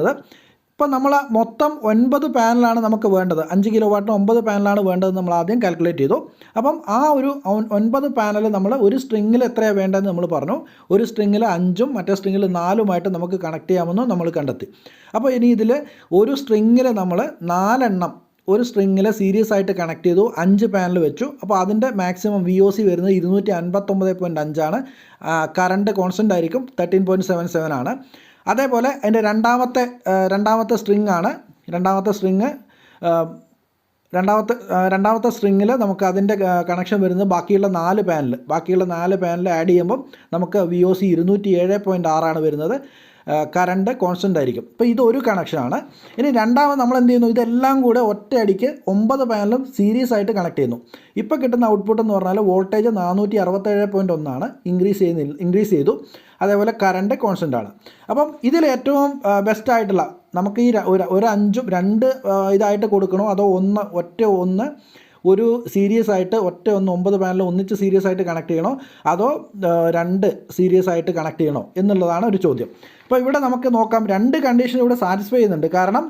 ഇപ്പോൾ നമ്മൾ മൊത്തം 9 പാനലാണ് നമുക്ക് വേണ്ടത്. 5 കിലോ വാട്ടിന് 9 പാനലാണ് വേണ്ടത് നമ്മൾ ആദ്യം കാൽക്കുലേറ്റ് ചെയ്തു. അപ്പം ആ ഒരു 9 പാനൽ നമ്മൾ ഒരു സ്ട്രിങ്ങിൽ എത്രയാണ് വേണ്ടതെന്ന് നമ്മൾ പറഞ്ഞു. ഒരു സ്ട്രിങ്ങിൽ 5ഉം മറ്റേ സ്ട്രിങ്ങിൽ 4ഉമായിട്ട് നമുക്ക് കണക്ട് ചെയ്യാമെന്ന് നമ്മൾ കണ്ടെത്തി. അപ്പോൾ ഇനി ഇതിൽ ഒരു സ്ട്രിങ്ങിൽ നമ്മൾ 4 എണ്ണം ഒരു സ്ട്രിങ്ങിൽ സീരീസ് ആയിട്ട് കണക്ട് ചെയ്തു, 5 പാനൽ വെച്ചു. അപ്പോൾ അതിൻ്റെ മാക്സിമം VOC വരുന്നത് 259.5 ആണ്. കറണ്ട് കോൺസ്റ്റൻ്റ് ആയിരിക്കും 13.77 ആണ്. അതേപോലെ അതിൻ്റെ രണ്ടാമത്തെ സ്ട്രിങ്ങിൽ നമുക്ക് അതിൻ്റെ കണക്ഷൻ വരുന്നത് ബാക്കിയുള്ള 4 പാനൽ ആഡ് ചെയ്യുമ്പം നമുക്ക് VOC 207.6 ആണ് വരുന്നത്. കറണ്ട് കോൺസ്റ്റൻ്റ് ആയിരിക്കും. ഇപ്പോൾ ഇതൊരു കണക്ഷനാണ്. ഇനി രണ്ടാമത് നമ്മൾ എന്ത് ചെയ്യുന്നു, ഇതെല്ലാം കൂടെ ഒറ്റയടിക്ക് 9 പാനലും സീരീസ് ആയിട്ട് കണക്ട് ചെയ്യുന്നു. ഇപ്പോൾ കിട്ടുന്ന ഔട്ട്പുട്ട് എന്ന് പറഞ്ഞാൽ വോൾട്ടേജ് 467.1 ആണ്, ഇൻക്രീസ് ചെയ്തു. അതേപോലെ കറണ്ട് കോൺസ്റ്റൻ്റ് ആണ്. അപ്പം ഇതിൽ ഏറ്റവും ബെസ്റ്റ് ആയിട്ടുള്ള നമുക്ക് ഈ ഒരു 5ഉം 2 ഇതായിട്ട് കൊടുക്കണോ അതോ ഒന്ന് ഒരു സീരീസ് ആയിട്ട് 9 പാനൽ ഒന്നിച്ച് സീരീസ് ആയിട്ട് കണക്ട് ചെയ്യണോ അതോ 2 സീരീസ് ആയിട്ട് കണക്ട് ചെയ്യണോ എന്നുള്ളതാണ് ഒരു ചോദ്യം. അപ്പോൾ ഇവിടെ നമുക്ക് നോക്കാം, 2 കണ്ടീഷൻ ഇവിടെ സാറ്റിസ്ഫൈ ചെയ്യുന്നുണ്ട്. കാരണം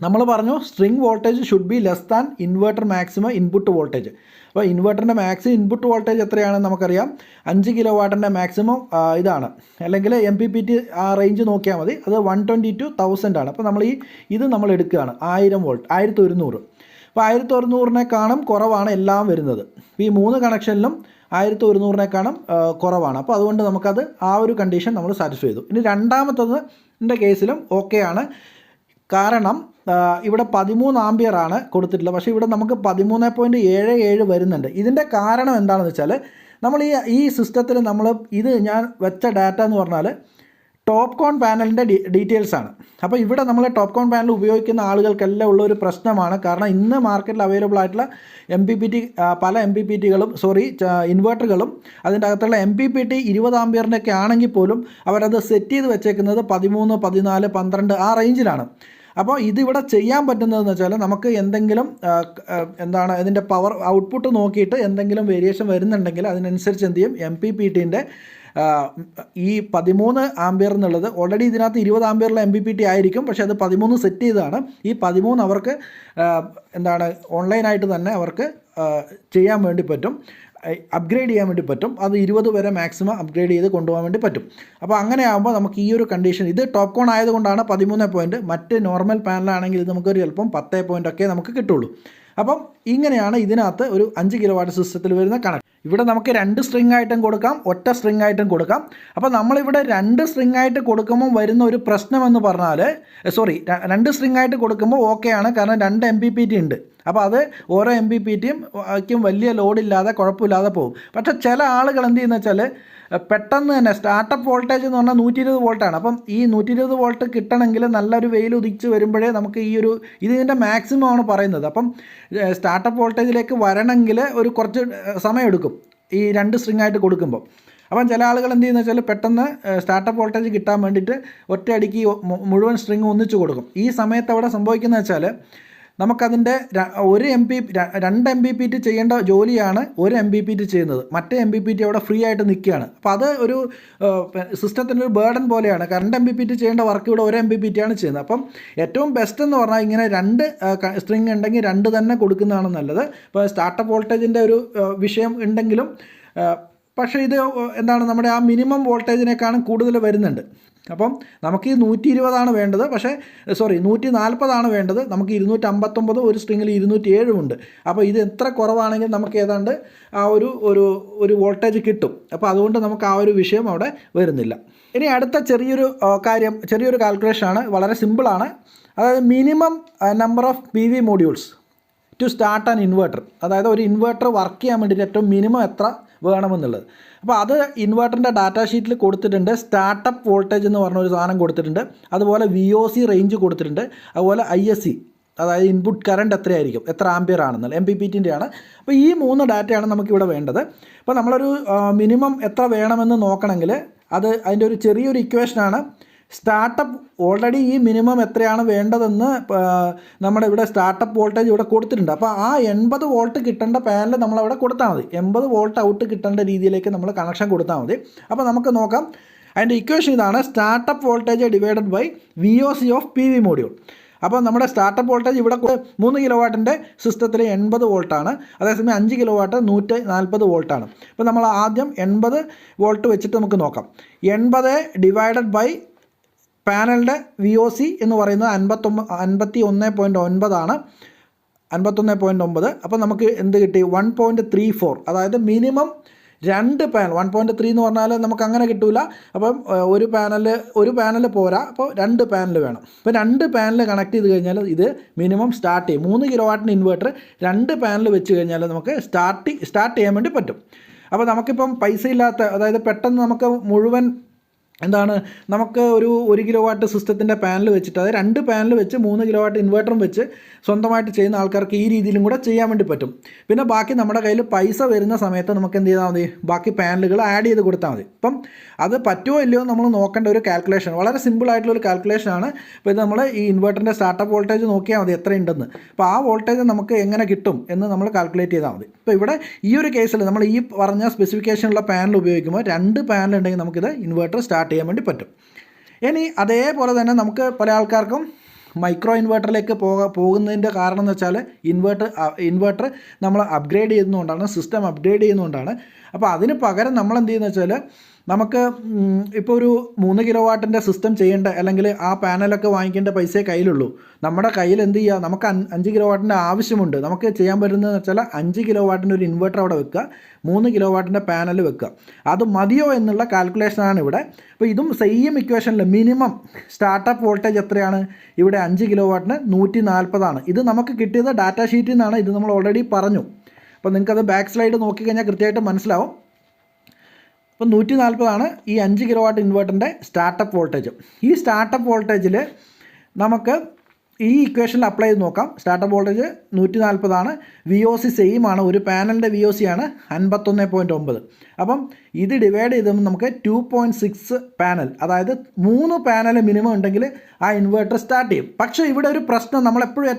നമ്മൾ പറഞ്ഞു string voltage should be less than inverter maximum input voltage. അപ്പോൾ ഇൻവെർട്ടറിൻ്റെ മാക്സിമം ഇൻപുട്ട് വോൾട്ടേജ് എത്രയാണെന്ന് നമുക്കറിയാം. 5 കിലോ വാട്ടിൻ്റെ മാക്സിമം ഇതാണ്, അല്ലെങ്കിൽ MPPT ആ റേഞ്ച് നോക്കിയാൽ മതി. അത് 120 to 1000 ആണ്. അപ്പോൾ ഇത് നമ്മൾ എടുക്കുകയാണ് 1000 വോൾട്ട് 1100. അപ്പോൾ 1100-നേക്കാളും കുറവാണ് എല്ലാം വരുന്നത്. ഇപ്പോൾ ഈ 3 കണക്ഷനിലും 1100-നേക്കാളും കുറവാണ്. അപ്പോൾ അതുകൊണ്ട് നമുക്കത് ആ ഒരു കണ്ടീഷൻ നമ്മൾ സാറ്റിസ്ഫൈ ചെയ്തു. ഇനി രണ്ടാമത്തതിൻ്റെ കേസിലും ഓക്കെ ആണ്. കാരണം ഇവിടെ 13 ആംപിയർ ആണ് കൊടുത്തിട്ടുള്ളത്, പക്ഷേ ഇവിടെ നമുക്ക് 13.77 വരുന്നുണ്ട്. ഇതിൻ്റെ കാരണം എന്താണെന്ന് വെച്ചാൽ നമ്മൾ ഈ സിസ്റ്റത്തിൽ ഞാൻ വെച്ച ഡാറ്റ എന്ന് പറഞ്ഞാൽ ടോപ്പ് കോൺ പാനലിൻ്റെ ഡീറ്റെയിൽസ് ആണ്. അപ്പോൾ ഇവിടെ നമ്മൾ ടോപ്പ് കോൺ പാനൽ ഉപയോഗിക്കുന്ന ആളുകൾക്കെല്ലാം ഉള്ള ഒരു പ്രശ്നമാണ്. കാരണം ഇന്ന് മാർക്കറ്റിൽ അവൈലബിൾ ആയിട്ടുള്ള പല ഇൻവെർട്ടറുകളും അതിൻ്റെ അകത്തുള്ള MPPT 20 ആംപിയറിൻ്റെയൊക്കെ ആണെങ്കിൽ പോലും അവരത് സെറ്റ് ചെയ്ത് വെച്ചേക്കുന്നത് 13, 14, 12 ആ റേഞ്ചിലാണ്. അപ്പോൾ ഇതിവിടെ ചെയ്യാൻ പറ്റുന്നതെന്ന് വെച്ചാൽ നമുക്ക് എന്തെങ്കിലും ഇതിൻ്റെ പവർ ഔട്ട്പുട്ട് നോക്കിയിട്ട് എന്തെങ്കിലും വേരിയേഷൻ വരുന്നുണ്ടെങ്കിൽ അതിനനുസരിച്ച് എന്ത് ചെയ്യും, MPPTൻ്റെ ഈ 13 ആംപിയർ എന്നുള്ളത് ഓൾറെഡി ഇതിനകത്ത് 20 ആംപിയറിലെ MPPT ആയിരിക്കും, പക്ഷേ അത് 13 സെറ്റ് ചെയ്തതാണ്. ഈ 13 അവർക്ക് ഓൺലൈനായിട്ട് തന്നെ അവർക്ക് ചെയ്യാൻ വേണ്ടി പറ്റും, അപ്ഗ്രേഡ് ചെയ്യാൻ വേണ്ടി പറ്റും. അത് 20 വരെ മാക്സിമം അപ്ഗ്രേഡ് ചെയ്ത് കൊണ്ടുപോകാൻ വേണ്ടി പറ്റും. അപ്പോൾ അങ്ങനെ ആകുമ്പോൾ നമുക്ക് ഈ ഒരു കണ്ടീഷൻ, ഇത് ടോപ്പ് കോൺ ആയതുകൊണ്ടാണ് 13 പോയിൻറ്റ്, മറ്റ് നോർമൽ പാനലാണെങ്കിൽ ഇത് നമുക്കൊരു ചിലപ്പം 10 പോയിൻ്റൊക്കെ നമുക്ക് കിട്ടുള്ളൂ. അപ്പം ഇങ്ങനെയാണ് ഇതിനകത്ത് ഒരു 5 കിലോ വാട്ട് സിസ്റ്റത്തിൽ വരുന്ന കണക്ട്. ഇവിടെ നമുക്ക് 2 സ്ട്രിങ് ആയിട്ടും കൊടുക്കാം, ഒറ്റ സ്ട്രിങ് ആയിട്ടും കൊടുക്കാം. അപ്പോൾ നമ്മളിവിടെ 2 സ്ട്രിങ് ആയിട്ട് കൊടുക്കുമ്പോൾ വരുന്ന ഒരു പ്രശ്നമെന്ന് പറഞ്ഞാൽ 2 സ്ട്രിങ് ആയിട്ട് കൊടുക്കുമ്പോൾ ഓക്കെയാണ്, കാരണം 2 MPPT ഉണ്ട്. അപ്പോൾ അത് ഓരോ MPPTയും വലിയ ലോഡില്ലാതെ കുഴപ്പമില്ലാതെ പോകും. പക്ഷേ ചില ആളുകൾ എന്ത് ചെയ്യുന്നത് വെച്ചാൽ പെട്ടെന്ന് തന്നെ സ്റ്റാർട്ടപ്പ് വോൾട്ടേജ് എന്ന് പറഞ്ഞാൽ 120 വോൾട്ടാണ്. അപ്പം ഈ 120 വോൾട്ട് കിട്ടണമെങ്കിൽ നല്ലൊരു വെയിൽ ഉദിച്ച് വരുമ്പോഴേ നമുക്ക് ഇതിൻ്റെ മാക്സിമം ആണ് പറയുന്നത്. അപ്പം സ്റ്റാർട്ടപ്പ് വോൾട്ടേജിലേക്ക് വരണമെങ്കിൽ ഒരു കുറച്ച് സമയമെടുക്കും ഈ 2 സ്ട്രിങ് ആയിട്ട് കൊടുക്കുമ്പോൾ. അപ്പം ചില ആളുകൾ എന്ത് ചെയ്യുന്നത് വെച്ചാൽ പെട്ടെന്ന് സ്റ്റാർട്ടപ്പ് വോൾട്ടേജ് കിട്ടാൻ വേണ്ടിയിട്ട് ഒറ്റയടിക്ക് മുഴുവൻ സ്ട്രിങ് ഒന്നിച്ച് കൊടുക്കും. ഈ സമയത്ത് അവിടെ സംഭവിക്കുന്നത് വെച്ചാൽ നമുക്കതിൻ്റെ ഒരു രണ്ട് MPPT ചെയ്യേണ്ട ജോലിയാണ് ഒരു MPPT ചെയ്യുന്നത്. മറ്റേ MPPT അവിടെ ഫ്രീ ആയിട്ട് നിൽക്കുകയാണ്. അപ്പോൾ അത് ഒരു സിസ്റ്റത്തിൻ്റെ ഒരു ബേർഡൻ പോലെയാണ്. കാരണം MPPT ചെയ്യേണ്ട വർക്ക് ഇവിടെ ഒരു MPPT ആണ് ചെയ്യുന്നത്. അപ്പം ഏറ്റവും ബെസ്റ്റ് എന്ന് പറഞ്ഞാൽ ഇങ്ങനെ രണ്ട് സ്ട്രിങ് ഉണ്ടെങ്കിൽ രണ്ട് തന്നെ കൊടുക്കുന്നതാണ് നല്ലത്. ഇപ്പോൾ സ്റ്റാർട്ടപ്പ് വോൾട്ടേജിൻ്റെ ഒരു വിഷയം ഉണ്ടെങ്കിലും പക്ഷേ ഇത് എന്താണ് നമ്മുടെ ആ മിനിമം വോൾട്ടേജിനേക്കാളും കൂടുതൽ വരുന്നുണ്ട്. അപ്പം നമുക്ക് ഈ 120 വേണ്ടത്, പക്ഷേ 140 വേണ്ടത്. നമുക്ക് 259 ഒരു സ്ട്രിങ്ങിൽ 207 ഉണ്ട്. അപ്പോൾ ഇത് എത്ര കുറവാണെങ്കിൽ നമുക്ക് ഏതാണ്ട് ആ ഒരു വോൾട്ടേജ് കിട്ടും. അപ്പോൾ അതുകൊണ്ട് നമുക്ക് ആ ഒരു വിഷയം അവിടെ വരുന്നില്ല. ഇനി അടുത്ത ചെറിയൊരു കാൽക്കുലേഷനാണ്, വളരെ സിമ്പിളാണ്. അതായത് minimum number of PV modules to start an inverter. അതായത് ഒരു ഇൻവെർട്ടർ വർക്ക് ചെയ്യാൻ വേണ്ടിയിട്ട് ഏറ്റവും മിനിമം എത്ര വേണമെന്നുള്ളത്. അപ്പോൾ അത് ഇൻവെർട്ടറിൻ്റെ ഡാറ്റാ ഷീറ്റിൽ കൊടുത്തിട്ടുണ്ട്. സ്റ്റാർട്ടപ്പ് വോൾട്ടേജ് എന്ന് പറഞ്ഞൊരു സാധനം കൊടുത്തിട്ടുണ്ട്. അതുപോലെ VOC റേഞ്ച് കൊടുത്തിട്ടുണ്ട്. അതുപോലെ ISC, അതായത് ഇൻപുട്ട് കറണ്ട് എത്രയായിരിക്കും, എത്ര ആംപിയർ ആണെന്നുള്ള MPPTൻ്റെ ആണ്. അപ്പോൾ ഈ 3 ഡാറ്റയാണ് നമുക്കിവിടെ വേണ്ടത്. അപ്പോൾ നമ്മളൊരു മിനിമം എത്ര വേണമെന്ന് നോക്കണമെങ്കിൽ അതിൻ്റെ ഒരു ചെറിയൊരു ഇക്വേഷനാണ്. സ്റ്റാർട്ടപ്പ് ഓൾറെഡി ഈ മിനിമം എത്രയാണ് വേണ്ടതെന്ന് നമ്മുടെ ഇവിടെ സ്റ്റാർട്ടപ്പ് വോൾട്ടേജ് ഇവിടെ കൊടുത്തിട്ടുണ്ട്. അപ്പോൾ ആ 80 വോൾട്ട് കിട്ടേണ്ട പാനൽ നമ്മളവിടെ കൊടുത്താൽ മതി. 80 വോൾട്ട് ഔട്ട് കിട്ടേണ്ട രീതിയിലേക്ക് നമ്മൾ കണക്ഷൻ കൊടുത്താൽ മതി. അപ്പോൾ നമുക്ക് നോക്കാം. അതിൻ്റെ ഇക്വേഷൻ ഇതാണ്: startup voltage divided by VOC of PV module. അപ്പോൾ നമ്മുടെ സ്റ്റാർട്ടപ്പ് വോൾട്ടേജ് ഇവിടെ 3 കിലോവാട്ടിൻ്റെ സിസ്റ്റത്തിൽ 80 വോൾട്ടാണ്. അതേസമയം 5 കിലോവാട്ട് 140 വോൾട്ടാണ്. അപ്പോൾ നമ്മൾ ആദ്യം 80 വോൾട്ട് വെച്ചിട്ട് നമുക്ക് നോക്കാം. 80 ഡിവൈഡഡ് ബൈ പാനലിൻ്റെ VOC എന്ന് പറയുന്നത് 51.9 ആണ്. 51.9. അപ്പോൾ നമുക്ക് എന്ത് കിട്ടി? 1.34. അതായത് മിനിമം 2 പാനൽ. 1.3 എന്ന് പറഞ്ഞാൽ നമുക്ക് അങ്ങനെ കിട്ടില്ല. അപ്പം ഒരു പാനൽ പോരാ. അപ്പോൾ 2 പാനൽ വേണം. അപ്പോൾ 2 പാനൽ കണക്ട് ചെയ്ത് കഴിഞ്ഞാൽ ഇത് മിനിമം സ്റ്റാർട്ട് ചെയ്യും. 3 കിലോവാട്ടിന് ഇൻവെർട്ടർ 2 പാനൽ വെച്ച് കഴിഞ്ഞാൽ നമുക്ക് സ്റ്റാർട്ട് ചെയ്യാൻ വേണ്ടി പറ്റും. അപ്പോൾ നമുക്കിപ്പം പൈസ ഇല്ലാത്ത, അതായത് പെട്ടെന്ന് നമുക്ക് മുഴുവൻ നമുക്ക് ഒരു 1 കിലോവാട്ട് സിസ്റ്റത്തിൻ്റെ പാനൽ വെച്ചിട്ട്, അതായത് 2 പാനൽ വെച്ച് 3 കിലോവാട്ട് ഇൻവെർട്ടറും വെച്ച് സ്വന്തമായിട്ട് ചെയ്യുന്ന ആൾക്കാർക്ക് ഈ രീതിയിലും കൂടെ ചെയ്യാൻ വേണ്ടി പറ്റും. പിന്നെ ബാക്കി നമ്മുടെ കയ്യിൽ പൈസ വരുന്ന സമയത്ത് നമുക്ക് എന്ത് ചെയ്താൽ മതി? ബാക്കി പാനലുകൾ ആഡ് ചെയ്ത് കൊടുത്താൽ മതി. അപ്പം അത് പറ്റുമോ ഇല്ലയോ നമ്മൾ നോക്കേണ്ട ഒരു കാൽക്കുലേഷൻ, വളരെ സിമ്പിളായിട്ടുള്ളൊരു കാൽക്കുലേഷനാണ്. അപ്പോൾ ഇത് നമ്മൾ ഈ ഇൻവെർട്ടറിൻ്റെ സ്റ്റാർട്ടപ്പ് വോൾട്ടേജ് നോക്കിയാൽ മതി എത്രയുണ്ടെന്ന്. അപ്പോൾ ആ വോൾട്ടേജ് നമുക്ക് എങ്ങനെ കിട്ടും എന്ന് നമ്മൾ കാൽക്കുലേറ്റ് ചെയ്താൽ മതി. ഇപ്പോൾ ഇവിടെ ഈ ഒരു കേസിൽ നമ്മൾ ഈ പറഞ്ഞ സ്പെസിഫിക്കേഷനുള്ള പാനൽ ഉപയോഗിക്കുമ്പോൾ 2 പാനൽ ഉണ്ടെങ്കിൽ നമുക്കിത് ഇൻവെർട്ടർ സ്റ്റാർട്ട് ചെയ്യാൻ വേണ്ടി പറ്റും. ഇനി അതേപോലെ തന്നെ നമുക്ക് പല ആൾക്കാർക്കും മൈക്രോ ഇൻവെർട്ടറിലേക്ക് പോകുന്നതിൻ്റെ കാരണം എന്ന് വെച്ചാൽ ഇൻവെർട്ടർ നമ്മൾ അപ്ഗ്രേഡ് ചെയ്യുന്നതുകൊണ്ടാണ്, സിസ്റ്റം അപ്ഗ്രേഡ് ചെയ്യുന്നതുകൊണ്ടാണ്. അപ്പോൾ അതിന് പകരം നമ്മൾ എന്ത് ചെയ്യുന്നത് വെച്ചാൽ, നമുക്ക് ഇപ്പോൾ ഒരു 3 കിലോവാട്ടിൻ്റെ സിസ്റ്റം ചെയ്യേണ്ട, അല്ലെങ്കിൽ ആ പാനലൊക്കെ വാങ്ങിക്കേണ്ട പൈസയെ കയ്യിലുള്ളൂ. നമ്മുടെ കയ്യിൽ എന്ത് ചെയ്യുക, നമുക്ക് 5 കിലോവാട്ടിൻ്റെ ആവശ്യമുണ്ട്. നമുക്ക് ചെയ്യാൻ പറ്റുന്നതെന്ന് വെച്ചാൽ 5 കിലോവാട്ടിൻ്റെ ഒരു ഇൻവെർട്ടർ അവിടെ വെക്കുക, 3 കിലോവാട്ടിൻ്റെ പാനൽ വെക്കുക. അത് മതിയോ എന്നുള്ള കാൽക്കുലേഷനാണ് ഇവിടെ. അപ്പോൾ ഇതും സെയിം ഇക്വേഷനിൽ മിനിമം സ്റ്റാർട്ടപ്പ് വോൾട്ടേജ് എത്രയാണ്? ഇവിടെ 5 കിലോവാട്ടിന് 140 ഇത് നമുക്ക് കിട്ടിയത് ഡാറ്റാ ഷീറ്റിൽ നിന്നാണ്. ഇത് നമ്മൾ ഓൾറെഡി പറഞ്ഞു. അപ്പോൾ നിങ്ങൾക്കത് ബാക്ക് സ്ലൈഡ് നോക്കിക്കഴിഞ്ഞാൽ കൃത്യമായിട്ട് മനസ്സിലാവും. അപ്പോൾ 140 ഈ 5 കിലോവാട്ട് ഇൻവെർട്ടറിൻ്റെ സ്റ്റാർട്ടപ്പ് വോൾട്ടേജ്. ഈ സ്റ്റാർട്ടപ്പ് വോൾട്ടേജിൽ നമുക്ക് ഈ ഇക്വേഷനിൽ അപ്ലൈ ചെയ്ത് നോക്കാം. Startup voltage 140. VOC സെയിം ആണ്. ഒരു പാനലിൻ്റെ VOC ആണ് 51.9. അപ്പം ഇത് ഡിവൈഡ് ചെയ്തുമ്പോൾ നമുക്ക് 2.6 പാനൽ, അതായത് 3 പാനൽ മിനിമം ഉണ്ടെങ്കിൽ ആ ഇൻവെർട്ടർ സ്റ്റാർട്ട് ചെയ്യും. പക്ഷേ ഇവിടെ ഒരു പ്രശ്നം, നമ്മളെപ്പോഴും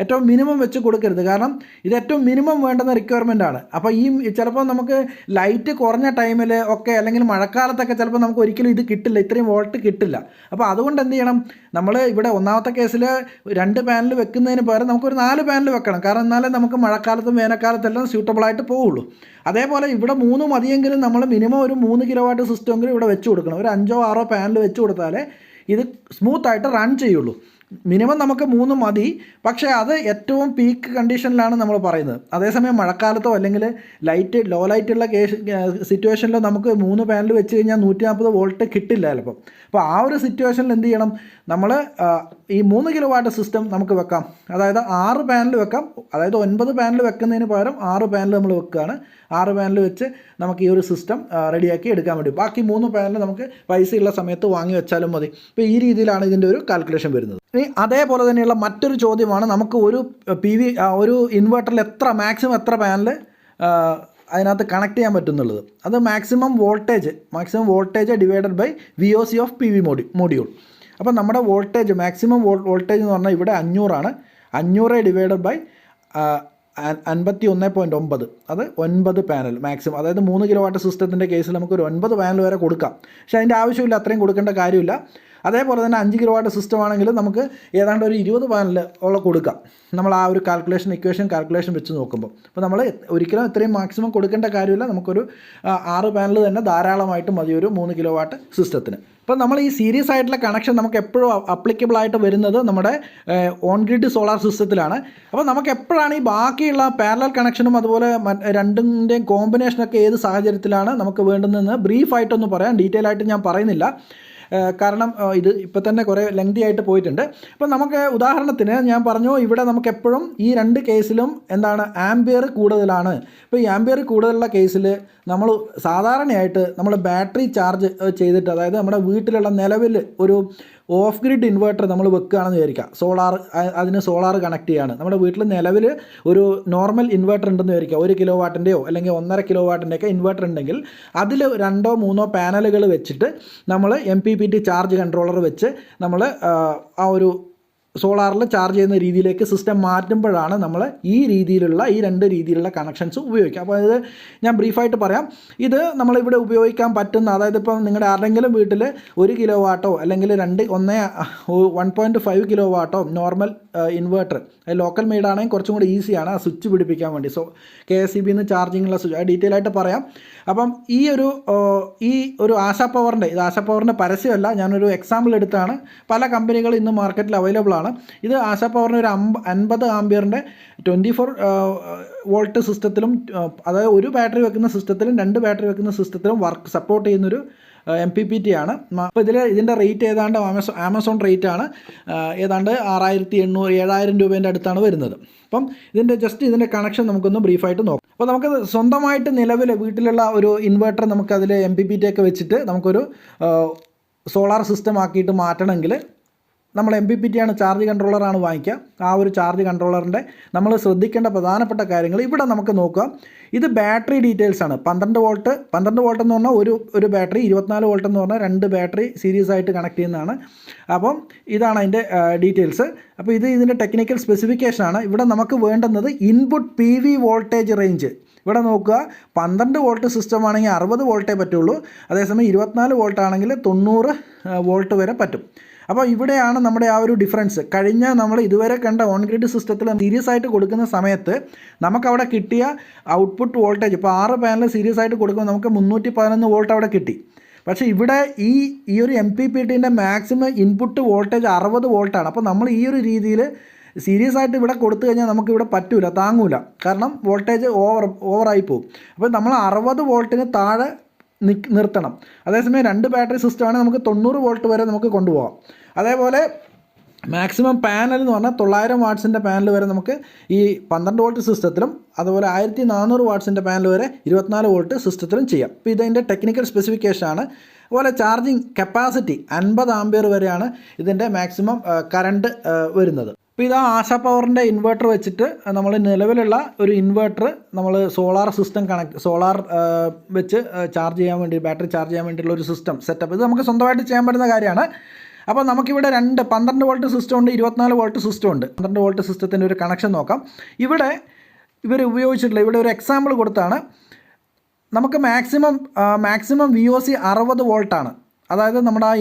ഏറ്റവും മിനിമം വെച്ച് കൊടുക്കരുത്. കാരണം ഇത് ഏറ്റവും മിനിമം വേണ്ടുന്ന റിക്വയർമെൻ്റ് ആണ്. അപ്പോൾ ചിലപ്പോൾ നമുക്ക് ലൈറ്റ് കുറഞ്ഞ ടൈമിൽ ഒക്കെ, അല്ലെങ്കിൽ മഴക്കാലത്തൊക്കെ ചിലപ്പോൾ നമുക്ക് ഒരിക്കലും ഇത് കിട്ടില്ല, ഇത്രയും വോൾട്ട് കിട്ടില്ല. അപ്പോൾ അതുകൊണ്ട് എന്ത് ചെയ്യണം, നമ്മൾ ഇവിടെ ഒന്നാമത്തെ കേസിൽ 2 പാനൽ വെക്കുന്നതിന് പകരം നമുക്കൊരു 4 പാനൽ വെക്കണം. കാരണം എന്നാലേ നമുക്ക് മഴക്കാലത്തും വേനൽക്കാലത്തെല്ലാം സ്യൂട്ടബിളായിട്ട് പോവുള്ളൂ. അതേപോലെ ഇവിടെ 3 മതിയെങ്കിലും നമ്മൾ മിനിമം ഒരു 3 കിലോവാട്ട് സിസ്റ്റമെങ്കിലും ഇവിടെ വെച്ച് കൊടുക്കണം. ഒരു 5-6 പാനൽ വെച്ച് കൊടുത്താലേ ഇത് സ്മൂത്തായിട്ട് റൺ ചെയ്യുള്ളൂ. മിനിമം നമുക്ക് 3 മതി. പക്ഷേ അത് ഏറ്റവും പീക്ക് കണ്ടീഷനിലാണ് നമ്മൾ പറയുന്നത്. അതേസമയം മഴക്കാലത്തോ അല്ലെങ്കിൽ ലോ ലൈറ്റുള്ള സിറ്റുവേഷനിലോ നമുക്ക് 3 പാനൽ വെച്ച് കഴിഞ്ഞാൽ 140 വോൾട്ട് കിട്ടില്ല ചിലപ്പം. അപ്പോൾ ആ ഒരു സിറ്റുവേഷനിൽ എന്ത് ചെയ്യണം, നമ്മൾ ഈ 3 കിലോവാട്ട് സിസ്റ്റം നമുക്ക് വെക്കാം. അതായത് 6 പാനൽ വെക്കാം. അതായത് 9 പാനൽ വെക്കുന്നതിന് പകരം 6 പാനൽ നമ്മൾ വെക്കുകയാണ്. 6 പാനൽ വെച്ച് നമുക്ക് ഈ ഒരു സിസ്റ്റം റെഡിയാക്കി എടുക്കാൻ വേണ്ടി ബാക്കി 3 പാനൽ നമുക്ക് പൈസയുള്ള സമയത്ത് വാങ്ങി വെച്ചാലും മതി. ഇപ്പോൾ ഈ രീതിയിലാണ് ഇതിൻ്റെ ഒരു കാൽക്കുലേഷൻ വരുന്നത്. ഇനി അതേപോലെ തന്നെയുള്ള മറ്റൊരു ചോദ്യമാണ്, നമുക്ക് ഒരു ഇൻവെർട്ടറിൽ മാക്സിമം എത്ര പാനൽ അതിനകത്ത് കണക്ട് ചെയ്യാൻ പറ്റുന്നുള്ളത്. അത് maximum voltage divided by VOC of PV module. അപ്പോൾ നമ്മുടെ മാക്സിമം വോൾട്ടേജ് എന്ന് പറഞ്ഞാൽ ഇവിടെ 500 ആണ്. 500 ഡിവൈഡഡ് ബൈ 51.9, അത് 9 പാനൽ മാക്സിമം. അതായത് 3 കിലോ വാട്ട് സിസ്റ്റത്തിൻ്റെ കേസിൽ നമുക്കൊരു 9 പാനൽ വരെ കൊടുക്കാം. പക്ഷേ അതിൻ്റെ ആവശ്യമില്ല, അത്രയും കൊടുക്കേണ്ട കാര്യമില്ല. അതേപോലെ തന്നെ 5 കിലോ വാട്ട് സിസ്റ്റം ആണെങ്കിൽ നമുക്ക് ഏതാണ്ട് ഒരു 20 പാനൽ ഉള്ള കൊടുക്കാം, നമ്മൾ ആ ഒരു ഇക്വേഷൻ കാൽക്കുലേഷൻ വെച്ച് നോക്കുമ്പോൾ. അപ്പോൾ നമ്മൾ ഒരിക്കലും ഇത്രയും മാക്സിമം കൊടുക്കേണ്ട കാര്യമില്ല, നമുക്കൊരു 6 പാനൽ തന്നെ ധാരാളമായിട്ട് മതി ഒരു 3 കിലോ വാട്ട് സിസ്റ്റത്തിന്. അപ്പോൾ നമ്മൾ ഈ സീരീസ് ആയിട്ടുള്ള കണക്ഷൻ നമുക്ക് എപ്പോഴും അപ്ലിക്കബിൾ ആയിട്ട് വരുന്നത് നമ്മുടെ ഓൺ ഗ്രിഡ് സോളാർ സിസ്റ്റത്തിലാണ്. അപ്പോൾ നമുക്ക് എപ്പോഴാണ് ഈ ബാക്കിയുള്ള പാരലൽ കണക്ഷനും അതുപോലെ രണ്ടിൻ്റെയും കോമ്പിനേഷനൊക്കെ ഏത് സാഹചര്യത്തിലാണ് നമുക്ക് വേണ്ടുന്നതെന്ന് ബ്രീഫായിട്ടൊന്ന് പറയാം, ഡീറ്റെയിൽ ആയിട്ട് ഞാൻ പറയുന്നില്ല, കാരണം ഇത് ഇപ്പോൾ തന്നെ കുറേ ലെങ്തി ആയിട്ട് പോയിട്ടുണ്ട്. അപ്പോൾ നമുക്ക് ഉദാഹരണത്തിന് ഞാൻ പറഞ്ഞു, ഇവിടെ നമുക്ക് എപ്പോഴും ഈ 2 കേസിലും എന്താണ് ആംബിയർ കൂടുതലാണ്. ഇപ്പോൾ ഈ ആംബിയർ കൂടുതലുള്ള കേസിൽ നമ്മൾ സാധാരണയായിട്ട് നമ്മൾ ബാറ്ററി ചാർജ് ചെയ്തിട്ട്, അതായത് നമ്മുടെ വീട്ടിലുള്ള നിലവിൽ ഒരു ഓഫ് ഗ്രിഡ് ഇൻവേർട്ടർ നമ്മൾ വെക്കുകയാണെന്ന് വിചാരിക്കുക, അതിന് സോളാർ കണക്ട് ചെയ്യുകയാണ്. നമ്മുടെ വീട്ടിൽ നിലവിൽ ഒരു നോർമൽ ഇൻവേർട്ടർ ഉണ്ടെന്ന് വിചാരിക്കുക, 1 കിലോ വാട്ടിൻ്റെയോ അല്ലെങ്കിൽ 1.5 കിലോ വാട്ടിൻ്റെയൊക്കെ ഇൻവേർട്ടർ ഉണ്ടെങ്കിൽ അതിൽ 2-3 പാനലുകൾ വെച്ചിട്ട് നമ്മൾ MPPT ചാർജ് കൺട്രോളർ വെച്ച് നമ്മൾ ആ ഒരു സോളാറിൽ ചാർജ് ചെയ്യുന്ന രീതിയിലേക്ക് സിസ്റ്റം മാറ്റുമ്പോഴാണ് നമ്മൾ ഈ 2 രീതിയിലുള്ള കണക്ഷൻസ് ഉപയോഗിക്കുക. അപ്പോൾ ഇത് ഞാൻ ബ്രീഫായിട്ട് പറയാം. ഇത് നമ്മളിവിടെ ഉപയോഗിക്കാൻ പറ്റുന്ന, അതായത് ഇപ്പം നിങ്ങളുടെ ആരുടെങ്കിലും വീട്ടിൽ 1 കിലോ വാട്ടോ അല്ലെങ്കിൽ 1.5 കിലോ വാട്ടോ നോർമൽ ഇൻവേർട്ടർ, ലോക്കൽ മെയ്ഡ് ആണെങ്കിൽ കുറച്ചും കൂടി ഈസിയാണ് ആ സ്വിച്ച് പിടിപ്പിക്കാൻ വേണ്ടി. KSEBയിൽ നിന്ന് ചാർജിങ്ങുള്ള സ്വിച്ച് ഡീറ്റെയിൽ ആയിട്ട് പറയാം. അപ്പം ഈ ഒരു ആശാ പവറിൻ്റെ പരസ്യമല്ല, ഞാനൊരു എക്സാമ്പിൾ എടുത്താണ്. പല കമ്പനികൾ ഇന്ന് മാർക്കറ്റിൽ അവൈലബിൾ ആണ്. ഇത് ആശാ പവറിന് ഒരു 50 ആംബിയറിൻ്റെ 24 വോൾട്ട് സിസ്റ്റത്തിലും, അതായത് ഒരു ബാറ്ററി വെക്കുന്ന സിസ്റ്റത്തിലും 2 ബാറ്ററി വെക്കുന്ന സിസ്റ്റത്തിലും സപ്പോർട്ട് ചെയ്യുന്നൊരു MPPT ആണ്. അപ്പോൾ ഇതിൻ്റെ റേറ്റ് ഏതാണ്ട് ആമസോൺ റേറ്റ് ആണ്, ഏതാണ്ട് 6,800-7,000 രൂപേൻ്റെ അടുത്താണ് വരുന്നത്. അപ്പം ഇതിൻ്റെ കണക്ഷൻ നമുക്കൊന്ന് ബ്രീഫായിട്ട് നോക്കാം. അപ്പോൾ നമുക്ക് സ്വന്തമായിട്ട് നിലവിൽ വീട്ടിലുള്ള ഒരു ഇൻവേർട്ടർ നമുക്കതിൽ MPPT ഒക്കെ വെച്ചിട്ട് നമുക്കൊരു സോളാർ സിസ്റ്റം ആക്കിയിട്ട് മാറ്റണമെങ്കിൽ നമ്മൾ MPPT ആണ്, ചാർജ് കൺട്രോളറാണ് വാങ്ങിക്കുക. ആ ഒരു ചാർജ് കൺട്രോളറിൻ്റെ നമ്മൾ ശ്രദ്ധിക്കേണ്ട പ്രധാനപ്പെട്ട കാര്യങ്ങൾ ഇവിടെ നമുക്ക് നോക്കാം. ഇത് ബാറ്ററി ഡീറ്റെയിൽസ് ആണ്. 12 വോൾട്ട് എന്ന് പറഞ്ഞാൽ ഒരു ബാറ്ററി, 24 വോൾട്ട് എന്ന് പറഞ്ഞാൽ 2 ബാറ്ററി സീരീസ് ആയിട്ട് കണക്ട് ചെയ്യുന്നതാണ്. അപ്പം ഇതാണ് അതിൻ്റെ ഡീറ്റെയിൽസ്. അപ്പോൾ ഇതിൻ്റെ ടെക്നിക്കൽ സ്പെസിഫിക്കേഷനാണ്. ഇവിടെ നമുക്ക് വേണ്ടുന്നത് ഇൻപുട്ട് PV വോൾട്ടേജ് റേഞ്ച്. ഇവിടെ നോക്കുക, 12 വോൾട്ട് സിസ്റ്റം ആണെങ്കിൽ 60 വോൾട്ടേ പറ്റുള്ളൂ, അതേസമയം 24 വോൾട്ട് ആണെങ്കിൽ 90 വോൾട്ട് വരെ പറ്റും. അപ്പോൾ ഇവിടെയാണ് നമ്മുടെ ആ ഒരു ഡിഫറൻസ്. നമ്മൾ ഇതുവരെ കണ്ട ഓൺ ഗ്രിഡ് സിസ്റ്റത്തിൽ സീരീസ് ആയിട്ട് കൊടുക്കുന്ന സമയത്ത് നമുക്കവിടെ കിട്ടിയ ഔട്ട്പുട്ട് വോൾട്ടേജ്, ഇപ്പോൾ 6 പാനൽ സീരീസ് ആയിട്ട് കൊടുക്കുമ്പോൾ നമുക്ക് 311 വോൾട്ട് അവിടെ കിട്ടി. പക്ഷേ ഇവിടെ ഈ ഒരു MPPTൻ്റെ മാക്സിമം ഇൻപുട്ട് വോൾട്ടേജ് 60 വോൾട്ടാണ്. അപ്പോൾ നമ്മൾ ഈ ഒരു രീതിയിൽ സീരീസ് ആയിട്ട് ഇവിടെ കൊടുത്തു കഴിഞ്ഞാൽ നമുക്കിവിടെ പറ്റൂല, താങ്ങൂല, കാരണം വോൾട്ടേജ് ഓവറായി പോകും. അപ്പോൾ നമ്മൾ 60 വോൾട്ടിന് താഴെ നിർത്തണം. അതേസമയം 2 ബാറ്ററി സിസ്റ്റമാണ്, നമുക്ക് 90 വോൾട്ട് വരെ നമുക്ക് കൊണ്ടുപോകാം. അതേപോലെ മാക്സിമം പാനൽ എന്ന് പറഞ്ഞാൽ 900 വാട്ട്സിൻ്റെ പാനൽ വരെ നമുക്ക് ഈ 12 വോൾട്ട് സിസ്റ്റത്തിലും, അതുപോലെ 1400 വാട്ട്സിൻ്റെ പാനൽ വരെ 24 വോൾട്ട് സിസ്റ്റത്തിലും ചെയ്യാം. അപ്പോൾ ഇതിൻ്റെ ടെക്നിക്കൽ സ്പെസിഫിക്കേഷനാണ്. അതുപോലെ ചാർജിങ് കപ്പാസിറ്റി 50 ആംബിയർ വരെയാണ് ഇതിൻ്റെ മാക്സിമം കറണ്ട് വരുന്നത്. അപ്പോൾ ഇത് ആശാ പവറിൻ്റെ ഇൻവെർട്ടർ വെച്ചിട്ട് നമ്മൾ നിലവിലുള്ള ഒരു ഇൻവെർട്ടർ നമ്മൾ സോളാർ വെച്ച് ചാർജ് ചെയ്യാൻ വേണ്ടി, ബാറ്ററി ചാർജ് ചെയ്യാൻ വേണ്ടിയുള്ള ഒരു സിസ്റ്റം സെറ്റപ്പ്, ഇത് നമുക്ക് സ്വന്തമായിട്ട് ചെയ്യാൻ പറ്റുന്ന കാര്യമാണ്. അപ്പോൾ നമുക്കിവിടെ 12 വോൾട്ട് സിസ്റ്റം ഉണ്ട്, 24 വോൾട്ട് സിസ്റ്റം ഉണ്ട്. 12 വോൾട്ട് സിസ്റ്റത്തിൻ്റെ ഒരു കണക്ഷൻ നോക്കാം. ഇവിടെ ഇവർ ഉപയോഗിച്ചിട്ടുള്ള, ഇവിടെ ഒരു എക്സാമ്പിൾ കൊടുത്താണ്. നമുക്ക് മാക്സിമം VOC 60 വോൾട്ടാണ്. അതായത് നമ്മുടെ ആ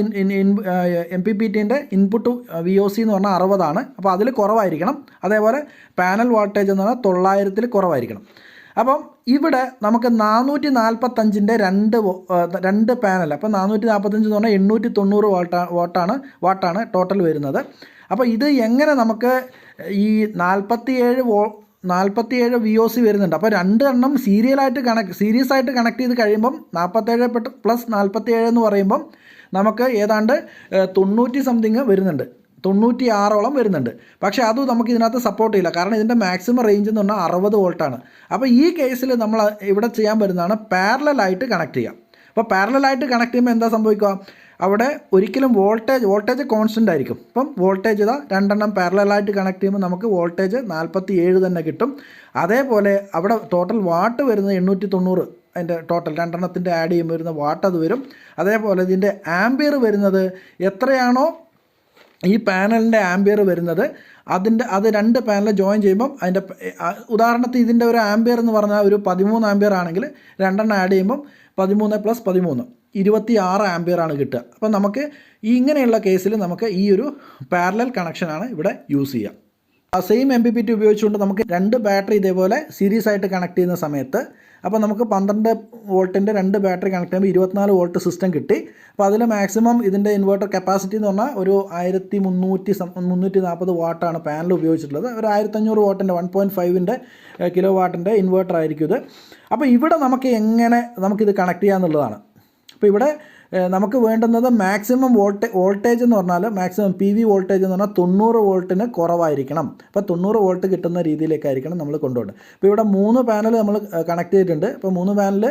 MPPTൻ്റെ ഇൻപുട്ട് VOC എന്ന് പറഞ്ഞാൽ 60 ആണ്. അപ്പോൾ അതിൽ കുറവായിരിക്കണം. അതേപോലെ പാനൽ വോൾട്ടേജ് എന്ന് പറഞ്ഞാൽ 900-ൽ കുറവായിരിക്കണം. അപ്പം ഇവിടെ നമുക്ക് 445ൻ്റെ 2 പാനൽ, അപ്പോൾ 445 എന്ന് പറഞ്ഞാൽ 890 വാട്ടാണ് ടോട്ടൽ വരുന്നത്. അപ്പോൾ ഇത് എങ്ങനെ നമുക്ക് ഈ 47 VOC വരുന്നുണ്ട്. അപ്പോൾ 2 എണ്ണം സീരീസ് ആയിട്ട് കണക്ട് ചെയ്ത് കഴിയുമ്പം 47 പ്ലസ് 47 എന്ന് പറയുമ്പം നമുക്ക് ഏതാണ്ട് 90 സംതിങ് വരുന്നുണ്ട്, 96ഓളം വരുന്നുണ്ട്. പക്ഷേ അത് നമുക്ക് ഇതിനകത്ത് സപ്പോർട്ട് ചെയ്യില്ല, കാരണം ഇതിൻ്റെ മാക്സിമം റേഞ്ച് എന്ന് പറഞ്ഞാൽ 60 വോൾട്ടാണ്. അപ്പോൾ ഈ കേസിൽ നമ്മൾ ഇവിടെ ചെയ്യാൻ പറ്റുന്നതാണ് പാരലലായിട്ട് കണക്ട് ചെയ്യുക. അപ്പോൾ പാരലലായിട്ട് കണക്ട് ചെയ്യുമ്പോൾ എന്താ സംഭവിക്കുക, അവിടെ ഒരിക്കലും വോൾട്ടേജ് കോൺസ്റ്റൻ്റ് ആയിരിക്കും. ഇപ്പം വോൾട്ടേജ് 2 എണ്ണം പാരലലായിട്ട് കണക്ട് ചെയ്യുമ്പോൾ നമുക്ക് വോൾട്ടേജ് 47 തന്നെ കിട്ടും. അതേപോലെ അവിടെ ടോട്ടൽ വാട്ട് വരുന്നത് 890, അതിൻ്റെ ടോട്ടൽ 2 എണ്ണത്തിൻ്റെ ആഡ് ചെയ്യുമ്പോൾ വരുന്ന വാട്ട് അത് വരും. അതേപോലെ ഇതിൻ്റെ ആംബിയർ വരുന്നത് എത്രയാണോ ഈ പാനലിൻ്റെ ആംബിയർ വരുന്നത് അത് 2 പാനൽ ജോയിൻ ചെയ്യുമ്പം അതിൻ്റെ ഉദാഹരണത്തിന് ഇതിൻ്റെ ഒരു ആംബിയർ എന്ന് പറഞ്ഞാൽ ഒരു 13 ആംബിയർ ആണെങ്കിൽ 2 ആഡ് ചെയ്യുമ്പം 13 + 13 26 ആംബിയർ ആണ് കിട്ടുക. അപ്പം നമുക്ക് ഇങ്ങനെയുള്ള കേസിൽ നമുക്ക് ഈ ഒരു പാരലൽ കണക്ഷനാണ് ഇവിടെ യൂസ് ചെയ്യുക. സെയിം MPPT ഉപയോഗിച്ചുകൊണ്ട് നമുക്ക് 2 ബാറ്ററി ഇതേപോലെ സീരീസ് ആയിട്ട് കണക്ട് ചെയ്യുന്ന സമയത്ത് അപ്പോൾ നമുക്ക് 12 വോൾട്ടിൻ്റെ 2 ബാറ്ററി കണക്ട് ചെയ്യുമ്പോൾ 24 വോൾട്ട് സിസ്റ്റം കിട്ടി. അപ്പോൾ അതിൽ മാക്സിമം ഇതിൻ്റെ ഇൻവെർട്ടർ കപ്പാസിറ്റി എന്ന് പറഞ്ഞാൽ ഒരു 1340 വാട്ടാണ് പാനൽ ഉപയോഗിച്ചിട്ടുള്ളത്. ഒരു 1500 വാട്ടിൻ്റെ 1.5 കിലോ വാട്ടിൻ്റെ ഇൻവെർട്ടർ ആയിരിക്കും ഇത്. അപ്പോൾ ഇവിടെ നമുക്ക് എങ്ങനെ നമുക്കിത് കണക്ട് ചെയ്യാമെന്നുള്ളതാണ്. അപ്പോൾ ഇവിടെ നമുക്ക് വേണ്ടുന്നത് മാക്സിമം വോൾട്ടേജ് എന്ന് പറഞ്ഞാൽ മാക്സിമം PV വോൾട്ടേജ് എന്ന് പറഞ്ഞാൽ 90 വോൾട്ടിന് കുറവായിരിക്കണം. അപ്പോൾ 90 വോൾട്ട് കിട്ടുന്ന രീതിയിലേക്കായിരിക്കണം നമ്മൾ കൊണ്ടുപോകുന്നത്. അപ്പോൾ ഇവിടെ 3 പാനൽ നമ്മൾ കണക്ട് ചെയ്തിട്ടുണ്ട്. അപ്പോൾ 3 പാനൽ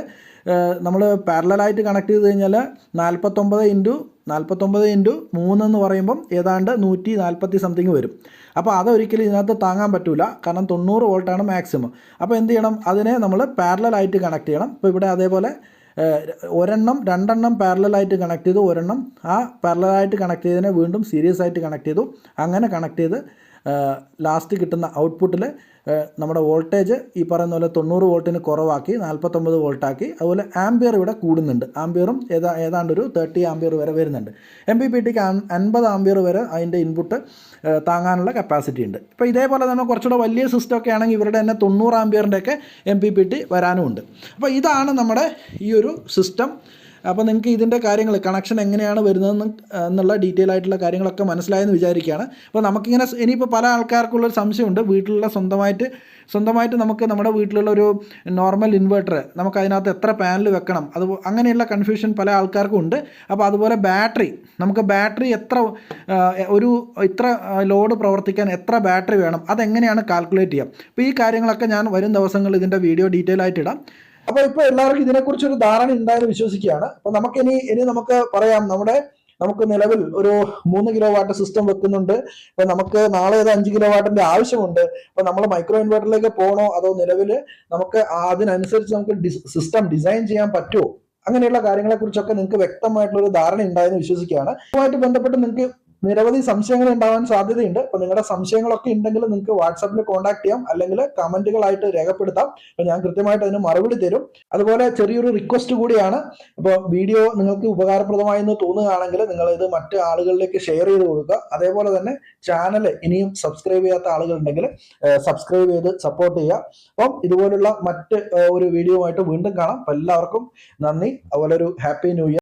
നമ്മൾ പാരലലായിട്ട് കണക്ട് ചെയ്ത് കഴിഞ്ഞാൽ 49 × 3 എന്ന് പറയുമ്പം ഏതാണ്ട് 140 സംതിങ് വരും. അപ്പോൾ അതൊരിക്കലും ഇതിനകത്ത് താങ്ങാൻ പറ്റില്ല, കാരണം 90 വോൾട്ടാണ് മാക്സിമം. അപ്പോൾ എന്ത് ചെയ്യണം, അതിനെ നമ്മൾ പാരലലായിട്ട് കണക്ട് ചെയ്യണം. ഇപ്പോൾ ഇവിടെ അതേപോലെ 2 പാരലലായിട്ട് കണക്ട് ചെയ്തു, ഒരെണ്ണം ആ പാരലലായിട്ട് കണക്ട് ചെയ്തതിനെ വീണ്ടും സീരീസ് ആയിട്ട് കണക്ട് ചെയ്തു. അങ്ങനെ കണക്ട് ചെയ്ത് ലാസ്റ്റ് കിട്ടുന്ന ഔട്ട്പുട്ടിൽ നമ്മുടെ വോൾട്ടേജ് ഈ പറയുന്ന പോലെ 90 വോൾട്ടിന് കുറവാക്കി 49 വോൾട്ടാക്കി. അതുപോലെ ആംബിയർ ഇവിടെ കൂടുന്നുണ്ട്. ആംബിയറും ഏതാണ്ട് ഒരു 30 ആംബിയർ വരെ വരുന്നുണ്ട്. MPPTക്ക് 50 ആംബിയർ വരെ അതിൻ്റെ ഇൻപുട്ട് താങ്ങാനുള്ള കപ്പാസിറ്റി ഉണ്ട്. ഇപ്പോൾ ഇതേപോലെ തന്നെ കുറച്ചുകൂടെ വലിയ സിസ്റ്റമൊക്കെ ആണെങ്കിൽ ഇവരുടെ തന്നെ 90 ആംബിയറിൻ്റെയൊക്കെ MPPT വരാനുമുണ്ട്. അപ്പോൾ ഇതാണ് നമ്മുടെ ഈ ഒരു സിസ്റ്റം. അപ്പോൾ നിങ്ങൾക്ക് ഇതിൻ്റെ കാര്യങ്ങൾ കണക്ഷൻ എങ്ങനെയാണ് വരുന്നതെന്ന് എന്നുള്ള ഡീറ്റെയിൽ ആയിട്ടുള്ള കാര്യങ്ങളൊക്കെ മനസ്സിലായെന്ന് വിചാരിക്കുകയാണ്. അപ്പോൾ നമുക്കിങ്ങനെ ഇനിയിപ്പോൾ പല ആൾക്കാർക്കുള്ളൊരു സംശയമുണ്ട്, വീട്ടിലുള്ള സ്വന്തമായിട്ട് നമുക്ക് നമ്മുടെ വീട്ടിലുള്ള ഒരു നോർമൽ ഇൻവെർട്ടർ നമുക്ക് അതിനകത്ത് എത്ര പാനൽ വെക്കണം, അങ്ങനെയുള്ള കൺഫ്യൂഷൻ പല ആൾക്കാർക്കും ഉണ്ട്. അപ്പോൾ അതുപോലെ നമുക്ക് ബാറ്ററി ഇത്ര ലോഡ് പ്രവർത്തിക്കാൻ എത്ര ബാറ്ററി വേണം, അതെങ്ങനെയാണ് കാൽക്കുലേറ്റ് ചെയ്യാം. അപ്പോൾ ഈ കാര്യങ്ങളൊക്കെ ഞാൻ വരും ദിവസങ്ങളിൽ ഇതിൻ്റെ വീഡിയോ ഡീറ്റെയിൽ ആയിട്ട് ഇടാം. അപ്പോൾ ഇപ്പോൾ എല്ലാവർക്കും ഇതിനെക്കുറിച്ചൊരു ധാരണ ഉണ്ടായെന്ന് വിശ്വസിക്കുകയാണ്. അപ്പോൾ നമുക്ക് പറയാം, നമുക്ക് നിലവിൽ ഒരു 3 കിലോ വാട്ട് സിസ്റ്റം വെക്കുന്നുണ്ട്. അപ്പോൾ നമുക്ക് നാളെ 5 കിലോ വാട്ടിന്റെ ആവശ്യമുണ്ട്. അപ്പോൾ നമ്മൾ മൈക്രോ ഇൻവെർട്ടറിലേക്ക് പോകണോ, അതോ നിലവിൽ നമുക്ക് അതിനനുസരിച്ച് നമുക്ക് സിസ്റ്റം ഡിസൈൻ ചെയ്യാൻ പറ്റുമോ, അങ്ങനെയുള്ള കാര്യങ്ങളെ കുറിച്ചൊക്കെ നിങ്ങൾക്ക് വ്യക്തമായിട്ടുള്ള ഒരു ധാരണ ഉണ്ടായെന്ന് വിശ്വസിക്കുകയാണ്. അതുമായിട്ട് ബന്ധപ്പെട്ട് നിങ്ങൾക്ക് നിരവധി സംശയങ്ങൾ ഉണ്ടാവാൻ സാധ്യതയുണ്ട്. അപ്പോൾ നിങ്ങളുടെ സംശയങ്ങളൊക്കെ ഉണ്ടെങ്കിൽ നിങ്ങൾക്ക് വാട്സാപ്പിൽ കോൺടാക്ട് ചെയ്യാം, അല്ലെങ്കിൽ കമന്റുകളായിട്ട് രേഖപ്പെടുത്താം. അപ്പോൾ ഞാൻ കൃത്യമായിട്ട് അതിന് മറുപടി തരും. അതുപോലെ ചെറിയൊരു റിക്വസ്റ്റ് കൂടിയാണ്, അപ്പോൾ വീഡിയോ നിങ്ങൾക്ക് ഉപകാരപ്രദമായി എന്ന് തോന്നുകയാണെങ്കിൽ നിങ്ങൾ ഇത് മറ്റ് ആളുകളിലേക്ക് ഷെയർ ചെയ്ത് കൊടുക്കുക. അതേപോലെ തന്നെ ചാനൽ ഇനിയും സബ്സ്ക്രൈബ് ചെയ്യാത്ത ആളുകളുണ്ടെങ്കിൽ സബ്സ്ക്രൈബ് ചെയ്ത് സപ്പോർട്ട് ചെയ്യുക. അപ്പം ഇതുപോലുള്ള മറ്റ് ഒരു വീഡിയോ ആയിട്ട് വീണ്ടും കാണാം. അപ്പോൾ എല്ലാവർക്കും നന്ദി. അതുപോലെ ഒരു ഹാപ്പി ന്യൂ ഇയർ.